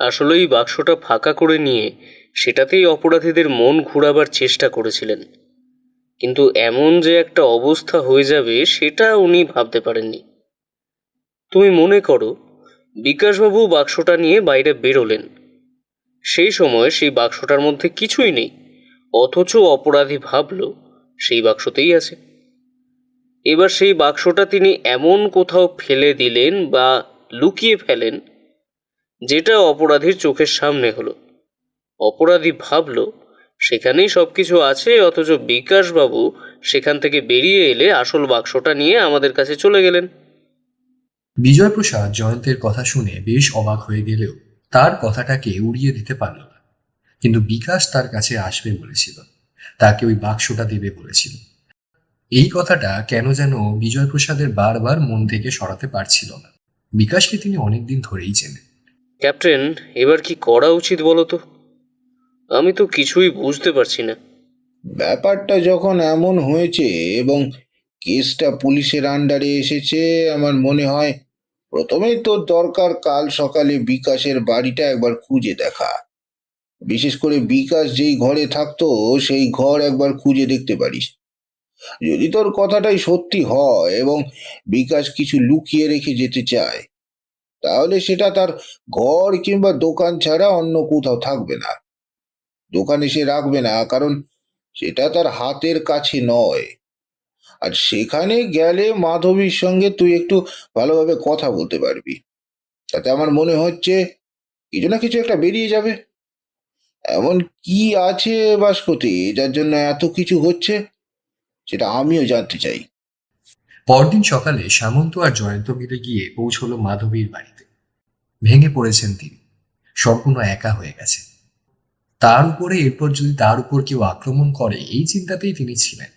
আসলে এই বাক্সটা ফাঁকা করে নিয়ে সেটাতেই অপরাধীদের মন ঘুরাবার চেষ্টা করেছিলেন, কিন্তু এমন যে একটা অবস্থা হয়ে যাবে সেটা উনি ভাবতে পারেননি। তুমি মনে করো বিকাশবাবু বাক্সটা নিয়ে বাইরে বেরোলেন, সেই সময় সেই বাক্সটার মধ্যে কিছুই নেই, অথচ অপরাধী ভাবল সেই বাক্সতেই আছে। এবার সেই বাক্সটা তিনি এমন কোথাও ফেলে দিলেন বা লুকিয়ে ফেলেন যেটা অপরাধীর চোখের সামনে হলো। অপরাধী ভাবল সেখানেই সবকিছু আছে, অথচ বিকাশবাবু সেখান থেকে বেরিয়ে এলে আসল বাক্সটা নিয়ে আমাদের কাছে চলে গেলেন। বিজয়প্রসাদ জয়ন্তের কথা শুনে বেশ অবাক হয়ে গেলেও তার কথাটাকে উড়িয়ে দিতে পারল না। কিন্তু বিকাশ তার কাছে আসবে বলেছিল, তাকে ওই বাক্সটা দেবে বলেছিল। এই কথাটা কেন যেন বিজয়প্রসাদের বারবার মন থেকে সরাতে পারছিল না। বিকাশকে তিনি অনেকদিন ধরেই চেনেন। ক্যাপ্টেন, এবার কি করা উচিত বলো তো? আমি তো কিছুই বুঝতে পারছি না। ব্যাপারটা যখন এমন হয়েছে এবং কেসটা পুলিশের আন্ডারে এসেছে, আমার মনে হয় প্রথমেই তোর দরকার কাল সকালে বিকাশের বাড়িটা একবার খুঁজে দেখা। বিশেষ করে বিকাশ যেই ঘরে থাকতো সেই ঘর একবার খুঁজে দেখতে পারিস। যদি তোর কথাটাই সত্যি হয় এবং বিকাশ কিছু লুকিয়ে রেখে যেতে চায়, তাহলে সেটা তার ঘর কিংবা দোকান ছাড়া অন্য কোথাও থাকবে না। দোকানে সে রাখবে না, কারণ সেটা তার হাতের কাছে নয়। আর সেখানে গেলে মাধবীর সঙ্গে তুই একটু ভালোভাবে কথা বলতে পারবি। তাতে আমার মনে হচ্ছে কিছু না কিছু একটা বেরিয়ে যাবে। এমন কি আছে বাস্কতে যার জন্য এত কিছু হচ্ছে, সেটা আমিও জানতে চাই। পরদিন সকালে সামন্ত আর জয়ন্ত মিলে গিয়ে পৌঁছলো মাধবীর বাড়িতে। ভেঙে পড়েছেন তিনি, সম্পূর্ণ একা হয়ে গেছে। তার উপরে এরপর যদি তার উপর কেউ আক্রমণ করে এই চিন্তাতেই তিনি ছিলেন।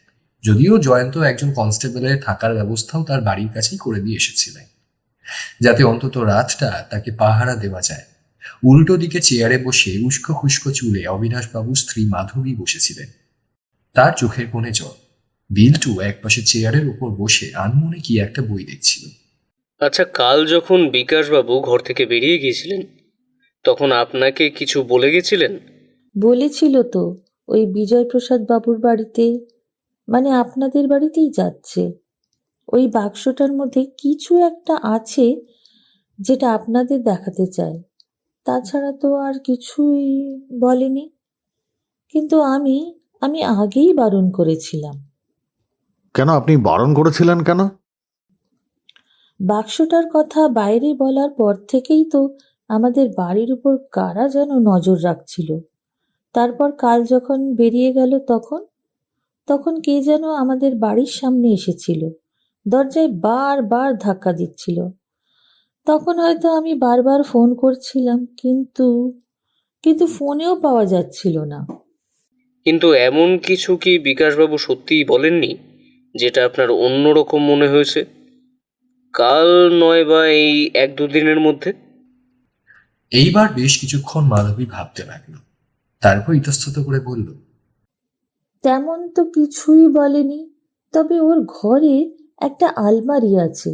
যদিও জয়ন্ত একজন কনস্টেবলের থাকার ব্যবস্থাও তার বাড়ির কাছেই করে দিয়ে এসেছিলেন, যাতে অন্তত রাতটা তাকে পাহারা দেওয়া যায়। উল্টো দিকে চেয়ারে বসে উস্কো খুস্কো চুলে অবিনাশবাবুর স্ত্রী মাধবী বসেছিলেন, তার চোখের কোণে জল। বিল্টু একপাশে চেয়ারের উপর বসে আনমনে কি একটা বই দেখছিল। আচ্ছা, কাল যখন বিকাশবাবু ঘর থেকে বেরিয়ে গিয়েছিলেন তখন আপনাকে কিছু বলে গেছিলেন? বলেছিল তো ওই বিজয়প্রসাদ বাবুর বাড়িতে, মানে আপনাদের বাড়িতেই যাচ্ছে। ওই বাক্সটার মধ্যে কিছু একটা আছে যেটা আপনাদের দেখাতে চায়। তাছাড়া তো আর কিছুই বলেনি। কিন্তু আমি আমি আগেই বারণ করেছিলাম। কেন আপনি বারণ করেছিলেন কেন? বাক্সটার কথা বাইরে বলার পর থেকেই তো আমাদের বাড়ির উপর কারা যেন নজর রাখছিল। তারপর কাল যখন বেরিয়ে গেল তখন তখন কে যেন আমাদের বাড়ির সামনে এসেছিল, দরজায় বারবার ধাক্কা দিচ্ছিল। তখন হয়তো আমি বারবার ফোন করছিলাম, কিন্তু কিন্তু ফোনেও পাওয়া যাচ্ছিল না। কিন্তু এমন কিছু কি বিকাশবাবু সত্যিই বলেননি যেটা আপনার অন্যরকম মনে হয়েছে? কাল নয় বা এই 1-2 দিনের মধ্যে? এইবার বেশ কিছুক্ষণ মাধবী ভাবতে লাগলো, তারপর ইতস্তত করে বলল, তেমন তো কিছুই বলেনি, তবে ওর ঘরে একটা আলমারি আছে,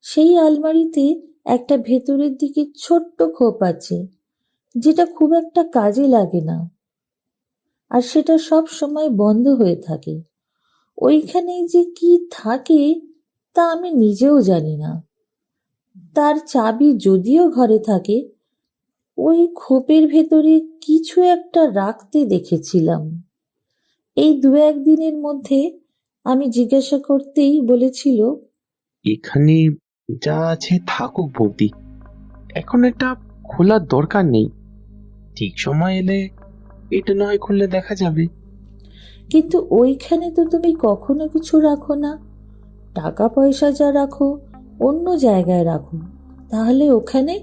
সেই আলমারিতে একটা ভেতরের দিকে ছোট্ট খোপ আছে, যেটা খুব একটা কাজে লাগে না, আর সেটা সব সময় বন্ধ হয়ে থাকে। ওইখানে যে কি থাকে তা আমি নিজেও জানি না। তার চাবি যদিও ঘরে থাকে, ওই খোপের ভেতরে কিছু একটা রাখতে দেখেছিলাম। এই 2-1 দিনের মধ্যে আমি জিজ্ঞাসা করতেই বলেছিল, এখানে যা আছে থাকুক বৌদি, এখন এটা খোলার দরকার নেই, ঠিক সময় এলে এটা নয় খুললে দেখা যাবে। কিন্তু ওইখানে তো তুমি কখনো কিছু রাখো না, টাকা পয়সা যা রাখো অন্য জায়গায় রাখো, তাহলে ওখানে?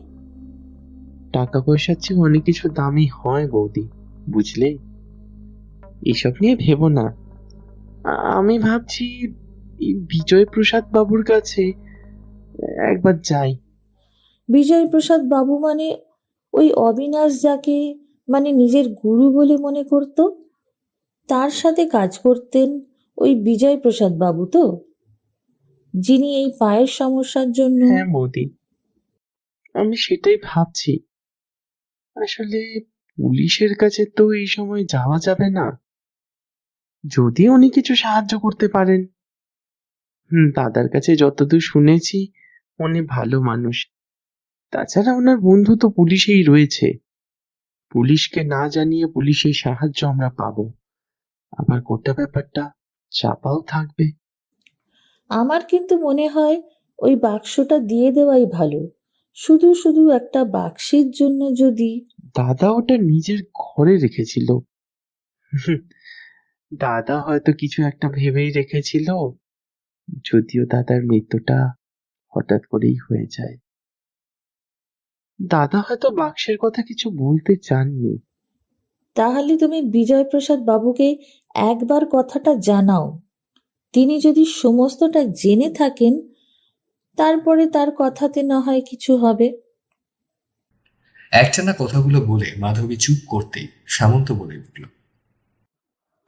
টাকা পয়সার চেয়ে অনেক কিছু দামি হয় বৌদি, বুঝলে? এসব নিয়ে ভেবো না। আমি ভাবছি এই বিজয় প্রসাদ বাবুর কাছে একবার যাই। বিজয়প্রসাদ বাবু মানে ওই অবিনাশ, যাকে মানে নিজের গুরু বলে মনে করত, তার সাথে কাজ করতেন ওই বিজয়প্রসাদ বাবু তো, যিনি এই পায়ের সমস্যার জন্য? হ্যাঁ বৌদি, আমি সেটাই ভাবছি। আসলে পুলিশের কাছে তো এই সময় যাওয়া যাবে না, যদি উনি কিছু সাহায্য করতে পারেন। দাদার কাছে যতদূর শুনেছি উনি ভালো মানুষ, তাছাড়া ওনার বন্ধু তো পুলিশেই রয়েছে, পুলিশকে না জানিয়ে পুলিশের সাহায্য আমরা পাবো, আবার গোটা ব্যাপারটা চাপাও থাকবে। আমার কিন্তু মনে হয় ওই বাক্সটা দিয়ে দেওয়াই ভালো। শুধু শুধু একটা বাক্সের জন্য যদি... দাদা ওটা নিজের ঘরে রেখেছিল। হুম, দাদা হয়তো কিছু একটা ভেবেই রেখেছিল, যদিও দাদার মৃত্যুটা হঠাৎ করেই হয়ে যায়। দাদা হয়তো বাক্সের কথা কিছু বলতে চাননি। তাহলে তুমি বিজয়প্রসাদ বাবুকে একবার কথাটা জানাও। তিনি যদি সমস্তটা জেনে থাকেন, তারপরে তার কথাতে না হয় কিছু হবে। একটানা কথাগুলো বলে মাধবী চুপ করতেই সামন্ত বলে উঠল,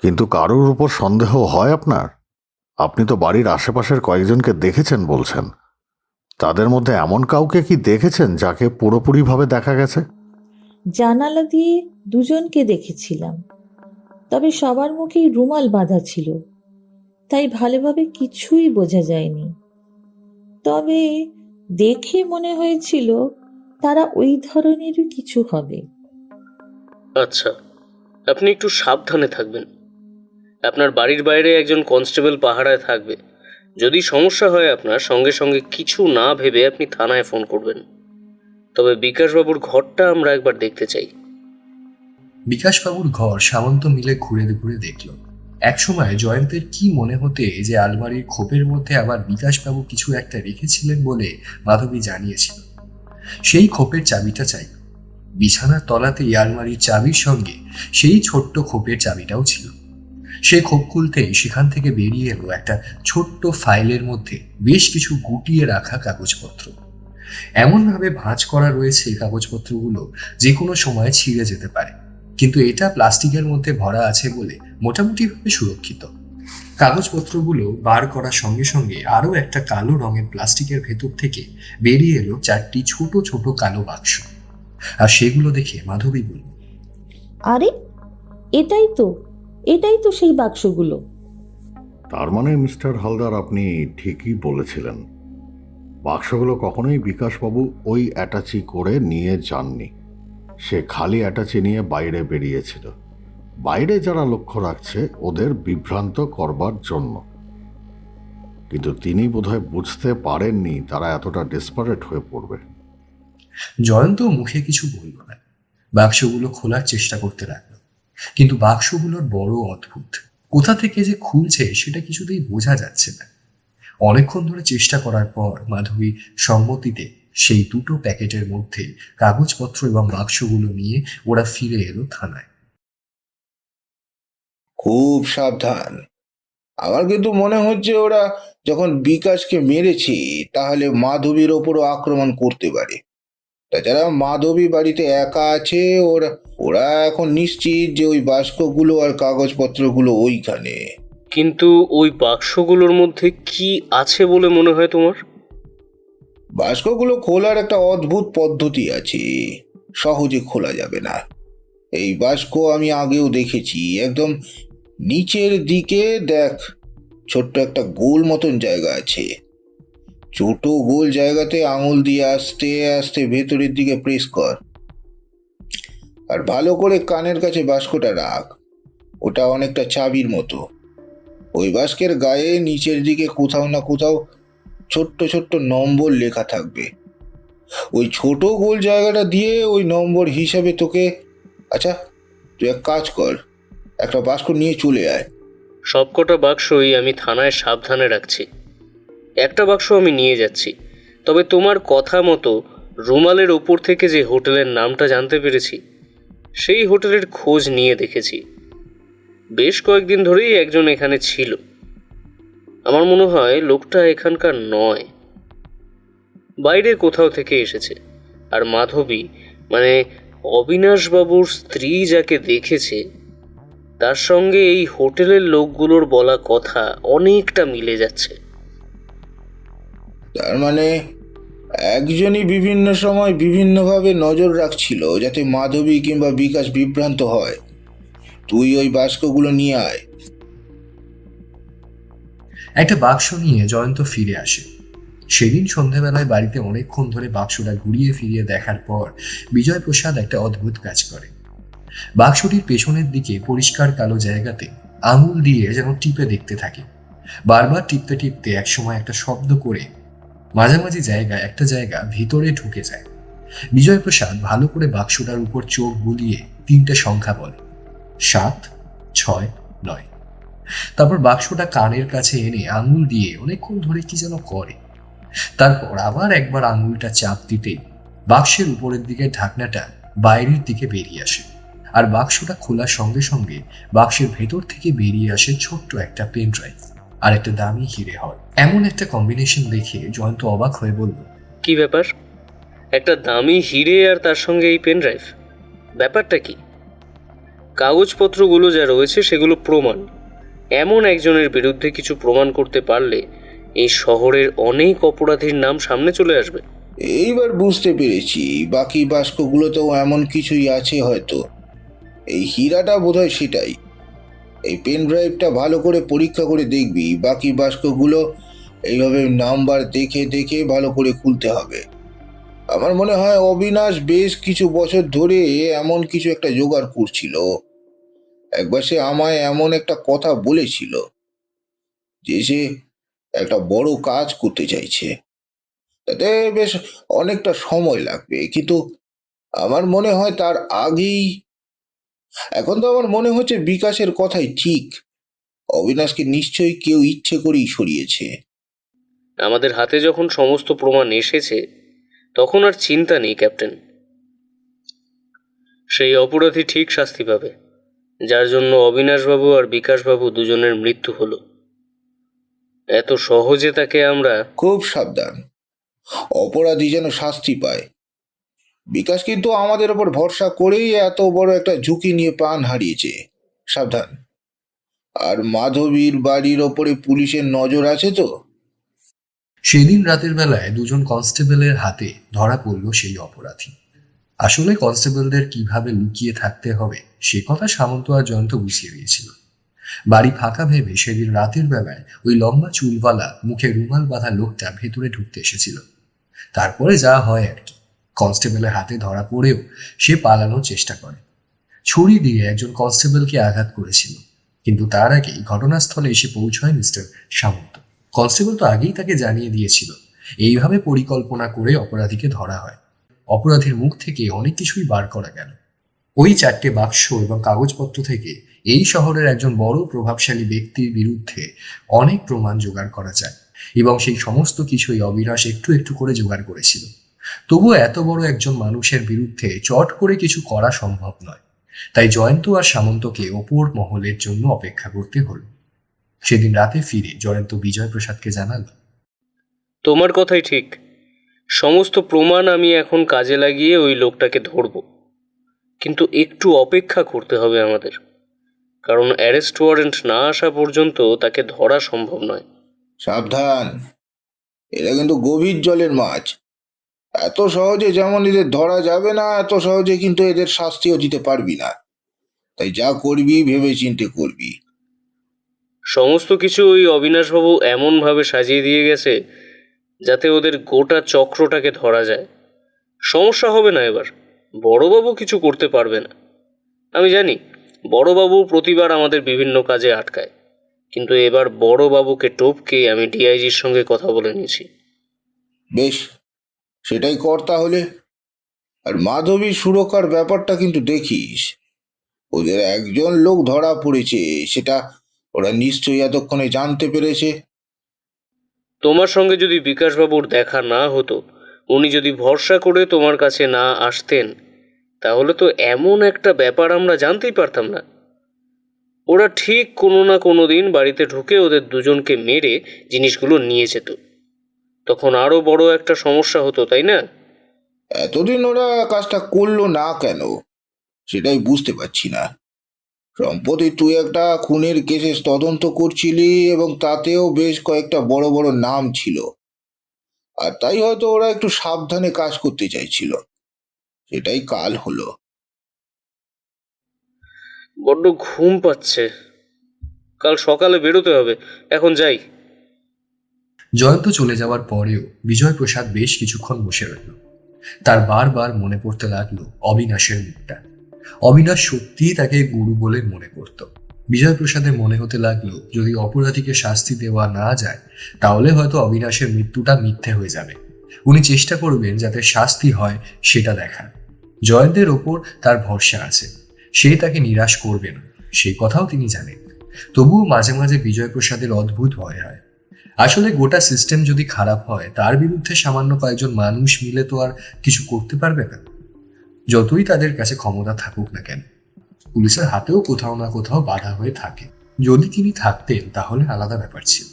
কিন্তু কারোর উপর সন্দেহ হয় আপনার? আপনি তো বাড়ির আশেপাশের কয়েকজনকে দেখেছেন বলছেন, তাদের মধ্যে এমন কাউকে কি দেখেছেন যাকে পুরোপুরিভাবে দেখা গেছে? জানালা দিয়ে দুজনকে দেখেছিলাম, তবে সবার মুখেই রুমাল বাঁধা ছিল, তাই ভালোভাবে কিছুই বোঝা যায়নি। তবে দেখে মনে হয়েছিল তারা ওই ধরনেরই কিছু হবে। আচ্ছা, আপনি একটু সাবধানে থাকবেন। আপনার বাড়ির বাইরে একজন কনস্টেবল পাহারায় থাকবে। যদি সমস্যা হয় আপনার, সঙ্গে সঙ্গে কিছু না ভেবে আপনি থানায় ফোন করবেন। তবে বিকাশবাবুর ঘরটা আমরা একবার দেখতে চাই। বিকাশবাবুর ঘর সামন্ত মিলে ঘুরে ঘুরে দেখল। একসময় জয়ন্তের কি মনে হতে যে আলমারির খোপের মধ্যে আবার বিকাশবাবু কিছু একটা রেখেছিলেন বলে মাধবী জানিয়েছিল। সেই খোপের চাবিটা চাই। বিছানার তলাতেই আলমারির চাবির সঙ্গে সেই ছোট্ট খোপের চাবিটাও ছিল। সে খোপ খুলতেই সেখান থেকে বেরিয়ে এলো একটা ছোট্ট ফাইলের মধ্যে বেশ কিছু গুটিয়ে রাখা কাগজপত্র। এমনভাবে ভাঁজ করা রয়েছে কাগজপত্রগুলো যে কোনো সময় ছিঁড়ে যেতে পারে, কিন্তু এটা প্লাস্টিকের মধ্যে ভরা আছে বলে মোটামুটিভাবে সুরক্ষিত। কাগজপত্রগুলো বার করার সঙ্গে সঙ্গে আরও একটা কালো রঙের প্লাস্টিকের ভেতর থেকে বেরিয়ে এলো 4টি ছোট ছোট কালো বাক্স। আর সেগুলো দেখে মাধবী বলল, আরে এটাই তো সেই বাক্সগুলো। তার মানে মিস্টার হালদার, আপনি ঠিকই বলেছিলেন, বাক্সগুলো কখনোই বিকাশবাবু ওই অ্যাটাচি করে নিয়ে যাননি। সে খালি অ্যাটাচি নিয়ে বাইরে বেরিয়েছিল, বাইরে যারা লক্ষ্য রাখছে ওদের বিভ্রান্ত করবার জন্য। কিন্তু তিনি বোধহয় বুঝতে পারেননি তারা এতটা ডেসপারেট হয়ে পড়বে। জয়ন্ত মুখে কিছু বলল না, বাক্সগুলো খোলার চেষ্টা করতে লাগলো। কিন্তু বাক্সগুলোর বড় অদ্ভুত, কোথা থেকে যে খুলছে সেটা কিছুতেই বোঝা যাচ্ছে না। অনেকক্ষণ ধরে চেষ্টা করার পর মাধবী সম্মতিতে সেই দুটো প্যাকেটের মধ্যে কাগজপত্র এবং বাক্সগুলো নিয়ে ওরা ফিরে এলো থানায়। খুব সাবধান। আমার কিন্তু মনে হচ্ছে ওরা যখন বিকাশকে মেরেছে তাহলে মাধবীর ওপরও আক্রমণ করতে পারে। তাছাড়া মাধবী বাড়িতে একা আছে, ওরা ওরা এখন নিশ্চিত যে ওই বাস্কগুলো আর কাগজপত্রগুলো ওইখানে। কিন্তু ওই বাক্সগুলোর মধ্যে কি আছে বলে মনে হয় তোমার? বাস্কগুলো খোলার একটা অদ্ভুত পদ্ধতি আছে, সহজে খোলা যাবে না। এই বাস্ক আমি আগেও দেখেছি। একদম নিচের দিকে দেখ, ছোট্ট একটা গোল মতন জায়গা আছে। ছোট গোল জায়গাতে আঙুল দিয়ে আস্তে আস্তে ভেতরের দিকে প্রেস কর, আর ভালো করে কানের কাছে বাস্কটা রাখ। ওটা অনেকটা চাবির মতো। ওই বাস্কের গায়ে নিচের দিকে কোথাও না কোথাও ছোট্ট ছোট্ট নম্বর লেখা থাকবে। ওই ছোট গোল জায়গাটা দিয়ে ওই নম্বর হিসাবে তোকে, আচ্ছা তুই এক কাজ কর, একটা বাস্ক নিয়ে চলে আয়। সবকটা বাক্সই আমি থানায় সাবধানে রাখছি। একটা বাক্স আমি নিয়ে যাচ্ছি। তবে তোমার কথা মতো রুমালের ওপর থেকে যে হোটেলের নামটা জানতে পেরেছি, সেই হোটেলের খোঁজ নিয়ে দেখেছি। বেশ কয়েকদিন ধরেই একজন এখানে ছিল। আমার মনে হয় লোকটা এখানকার নয়, বাইরে কোথাও থেকে এসেছে। আর মাধবী, মানে অবিনাশবাবুর স্ত্রী যাকে দেখেছে, তার সঙ্গে এই হোটেলের লোকগুলোর বলা কথা অনেকটা মিলে যাচ্ছে। তার মানে একজনই বিভিন্ন সময় বিভিন্নভাবে নজর রাখছিল যাতে মাধবী কিংবা বিকাশ বিভ্রান্ত হয়। তুই ওই বাস্কগুলো নিয়ে আয়। একটা বাক্স নিয়ে জয়ন্ত ফিরে আসে। সেদিন সন্ধ্যাবেলায় বাড়িতে অনেকক্ষণ ধরে বাক্সটা ঘুরিয়ে ফিরিয়ে দেখার পর বিজয় প্রসাদ একটা অদ্ভুত কাজ করে। বাক্সটির পেছনের দিকে পরিষ্কার কালো জায়গাতে আঙুল দিয়ে যেন টিপে দেখতে থাকে। বারবার টিপতে টিপতে একসময় একটা শব্দ করে মাঝামাঝি জায়গায় একটা জায়গা ভিতরে ঢুকে যায়। বিজয় প্রসাদ ভালো করে বাক্সটার উপর চোখ বুলিয়ে 3টে সংখ্যা বলে, 7, 6, 9। তারপর বাক্সটা কানের কাছে এনে আঙুল দিয়ে অনেকক্ষণ ধরে কি যেন করে। তারপর আবার একবার আঙুলটা চাপ দিতেই বাক্সের উপরের দিকে ঢাকনাটা বাইরের দিকে বেরিয়ে আসে। আর বাক্সটা খোলার সঙ্গে সঙ্গে বাক্সের ভেতর থেকে বেরিয়ে আসে ছোট্ট একটা পেন ড্রাইভ আর একটা দামি হিরে হয়। এমন একটা কম্বিনেশন দেখে জয়ন্ত অবাক হয়ে বলল, কি ব্যাপার? একটা দামি হিরে আর তার সঙ্গে এই পেন ড্রাইভ, ব্যাপারটা কি? কাগজপত্রগুলো যা রয়েছে সেগুলো প্রমাণ। এমন একজনের বিরুদ্ধে কিছু প্রমাণ করতে পারলে এই শহরের অনেক অপরাধীর নাম সামনে চলে আসবে। এইবার বুঝতে পেরেছি, বাকি বাস্কগুলোতেও এমন কিছুই আছে হয়তো। এই হীরাটা বোধহয় সেটাই। এই পেন ড্রাইভটা ভালো করে পরীক্ষা করে দেখবি। বাকি বাস্কগুলো এইভাবে নাম্বার দেখে দেখে ভালো করে খুলতে হবে। আমার মনে হয় অবিনাশ বেশ কিছু বছর ধরে এমন কিছু একটা জোগাড় করছিল। একবার সে আমায় এমন একটা কথা বলেছিল যে সে একটা বড় কাজ করতে চাইছে, তাতে বেশ অনেকটা সময় লাগবে। কিন্তু আমার মনে হয় তার আগেই, এখন তো আমার মনে হচ্ছে বিকাশের কথাই ঠিক। অবিনাশকে নিশ্চয়ই কেউ ইচ্ছে করেই সরিয়েছে। আমাদের হাতে যখন সমস্ত প্রমাণ এসেছে তখন আর চিন্তা নেই ক্যাপ্টেন। সেই অপরাধী ঠিক শাস্তি পাবে, যার জন্য অবিনাশবাবু আর বিকাশবাবু দুজনের মৃত্যু হলো। এত সহজে তাকে আমরা... খুব সাবধান, অপরাধী যেন শাস্তি পায়। বিকাশ কিন্তু আমাদের ওপর ভরসা করেই এত বড় একটা ঝুঁকি নিয়ে প্রাণ হারিয়েছে। সাবধান। আর মাধবীর বাড়ির ওপরে পুলিশের নজর আছে তো। সেদিন রাতের বেলায় দুজন কনস্টেবলের হাতে ধরা পড়ল সেই অপরাধী। আসলে কনস্টেবলদের কিভাবে লুকিয়ে থাকতে হবে সে কথা সামন্ত আর জয়ন্ত বুঝিয়ে দিয়েছিল। বাড়ি ফাঁকা ভেবে সেদিন রাতের বেলায় ওই লম্বা চুলওয়ালা মুখে রুমাল বাঁধা লোকটা ভেতরে ঢুকতে এসেছিল। তারপরে যা হয় আর কি, কনস্টেবলের হাতে ধরা পড়েও সে পালানোর চেষ্টা করে। ছুরি দিয়ে একজন কনস্টেবলকে আঘাত করেছিল, কিন্তু তার আগেই ঘটনাস্থলে এসে পৌঁছয় মিস্টার সামন্ত। কনস্টেবল তো আগেই তাকে জানিয়ে দিয়েছিল এইভাবে পরিকল্পনা করে অপরাধীকে ধরা হয়। অপরাধীর মুখ থেকে অনেক কিছুই বার করা গেল। ওই 4টে বাক্স এবং কাগজপত্র থেকে এই শহরের একজন বড় প্রভাবশালী ব্যক্তির বিরুদ্ধে অনেক প্রমাণ জোগাড় করা যায়, এবং সেই সমস্ত কিছুই অবিনাশ একটু একটু করে জোগাড় করেছিল। তবুও এত বড় একজন মানুষের বিরুদ্ধে চট করে কিছু করা সম্ভব নয়। তাই জয়ন্ত আর সামন্তকে ওপর মহলের জন্য অপেক্ষা করতে হলো। সেদিন রাতে ফিরে জয়ন্ত বিজয় প্রসাদকে জানালো, তোমার কথাই ঠিক। সমস্ত প্রমাণ আমি এখন কাজে লাগিয়ে ওই লোকটাকে ধরব, কিন্তু একটু অপেক্ষা করতে হবে আমাদের, কারণ অ্যারেস্ট ওয়ারেন্ট না আসা পর্যন্ত তাকে ধরা সম্ভব নয়। সাবধান, এরা কিন্তু গভীর জলের মাছ। এত সহজে যেমন এদের ধরা যাবে না, এত সহজে কিন্তু এদের শাস্তিও দিতে পারবি না। তাই যা করবি ভেবে চিন্তে করবি। সমস্ত কিছু ওই অবিনাশবাবু এমনভাবে সাজিয়ে দিয়ে গেছে যাতে ওদের গোটা চক্রটাকে ধরা যায়। সমস্যা হবে না এবার, বড়বাবু কিছু করতে পারবে না। আমি জানি বড়বাবু প্রতিবার আমাদের বিভিন্ন কাজে আটকায়, কিন্তু এবার বড়বাবুকে টপকে আমি ডিআইজির সঙ্গে কথা বলে নিয়েছি। বেশ, সেটাই কর তাহলে। আর মাধবী সুরকার ব্যাপারটা কিন্তু দেখিস। ওদের একজন লোক ধরা পড়েছে, সেটা ওরা নিশ্চয়ই এতক্ষণে জানতে পেরেছে। তোমার সঙ্গে যদি বিকাশবাবুর দেখা না হতো, উনি যদি ভরসা করে তোমার কাছে না আসতেন, তাহলে তো এমন একটা ব্যাপার আমরা জানতেই পারতাম না। ওরা ঠিক কোনো না কোনো দিন বাড়িতে ঢুকে ওদের দুজনকে মেরে জিনিসগুলো নিয়ে যেত। তখন আরো বড় একটা সমস্যা হতো, তাই না? এতদিন ওরা কাজটা করলো না কেন, সেটাই বুঝতে পারছি না। সম্প্রতি তুই একটা খুনের কেসের তদন্ত করছিলি, এবং তাতেও বেশ কয়েকটা বড় বড় নাম ছিল। আর তাই হয়তো ওরা একটু সাবধানে কাজ করতে চাইছিল। সেটাই কাল হলো। বড্ড ঘুম পাচ্ছে, কাল সকালে বেরোতে হবে। এখন যাই। জয়ন্ত চলে যাওয়ার পরেও বিজয় প্রসাদ বেশ কিছুক্ষণ বসে রইল। তার বারবার মনে পড়তে লাগলো অবিনাশের মুখটা। অবিনাশ সত্যিই তাকে গুরু বলে মনে করত। বিজয় প্রসাদের মনে হতে লাগলো যদি অপরাধীকে শাস্তি দেওয়া না যায়, তাহলে হয়তো অবিনাশের মৃত্যুটা মিথ্যে হয়ে যাবে। উনি চেষ্টা করবেন যাতে শাস্তি হয় সেটা দেখার। জয়ন্তের ওপর তার ভরসা আছে, সে তাকে নিরাশ করবে না, সেই কথাও তিনি জানেন। তবুও মাঝে মাঝে বিজয় প্রসাদের অদ্ভুত ভয় হয়। আসলে গোটা সিস্টেম যদি খারাপ হয়, তার বিরুদ্ধে সামান্য কয়েকজন মানুষ মিলে তো আর কিছু করতে পারবে না, যতই তাদের কাছে ক্ষমতা থাকুক না কেন। পুলিশের হাতেও কোথাও না কোথাও বাধা হয়ে থাকে। যদি তিনি থাকতেন তাহলে আলাদা ব্যাপার ছিল।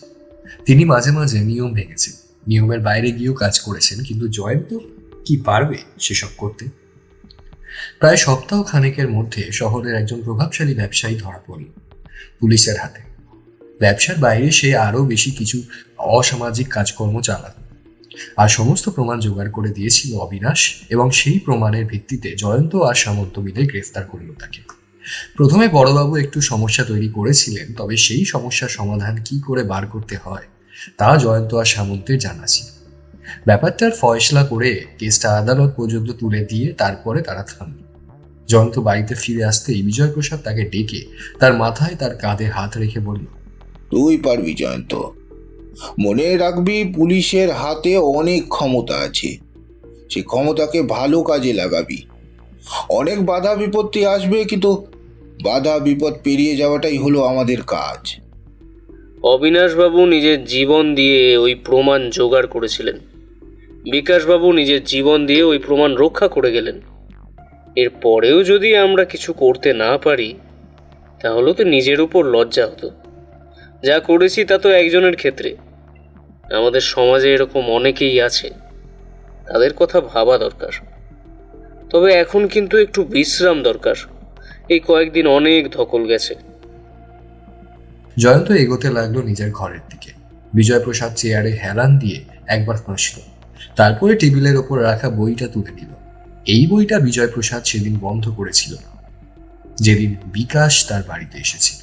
তিনি মাঝে মাঝে নিয়ম ভেঙেছেন, নিয়মের বাইরে গিয়েও কাজ করেছেন, কিন্তু জয়ন্ত কি পারবে সেসব করতে? প্রায় সপ্তাহ খানেকের মধ্যে শহরের একজন প্রভাবশালী ব্যবসায়ী ধরা পড়ল পুলিশের হাতে। ব্যবসার বাইরে সে আরো বেশি কিছু অসামাজিক কাজকর্ম চালাত, আর সমস্ত প্রমাণ জোগাড় করে দিয়েছিল অবিনাশ, এবং সেই প্রমাণের ভিত্তিতে জয়ন্ত আর সামন্ত মিলে গ্রেফতার করল তাকে। প্রথমে বড়বাবু একটু সমস্যা তৈরি করেছিলেন, তবে সেই সমস্যার সমাধান কি করে বার করতে হয় তা জয়ন্ত আর সামন্তের জানা ছিল। ব্যাপারটার ফয়সলা করে কেসটা আদালত পর্যন্ত তুলে দিয়ে তারপরে তারা থামল। জয়ন্ত বাড়িতে ফিরে আসতেই বিজয় প্রসাদ তাকে ডেকে তার মাথায় তার কাঁধে হাত রেখে বলল, তুই পারবি জয়ন্ত। মনে রাখবি, পুলিশের হাতে অনেক ক্ষমতা আছে। সে ক্ষমতাকে ভালো কাজে লাগাবি। অনেক বাধা বিপত্তি আসবে, কিন্তু বাধা বিপদ পেরিয়ে যাওয়াটাই হলো আমাদের কাজ। অবিনাশবাবু নিজের জীবন দিয়ে ওই প্রমাণ জোগাড় করেছিলেন, বিকাশবাবু নিজের জীবন দিয়ে ওই প্রমাণ রক্ষা করে গেলেন। এর পরেও যদি আমরা কিছু করতে না পারি, তাহলে তো নিজের উপর লজ্জা হতো। যা করেছি তা তো একজনের ক্ষেত্রে, আমাদের সমাজে এরকম অনেকেই আছে, তাদের কথা ভাবা দরকার। তবে এখন কিন্তু একটু বিশ্রাম দরকার, এই কয়েকদিন অনেক ধকল গেছে। জয়ন্ত এগোতে লাগলো নিজের ঘরের দিকে। বিজয় প্রসাদ চেয়ারে হেলান দিয়ে একবার হাসল, তারপরে টেবিলের ওপর রাখা বইটা তুলে নিল। এই বইটা বিজয় প্রসাদ সেদিন বন্ধ করেছিল, যেদিন বিকাশ তার বাড়িতে এসেছিল।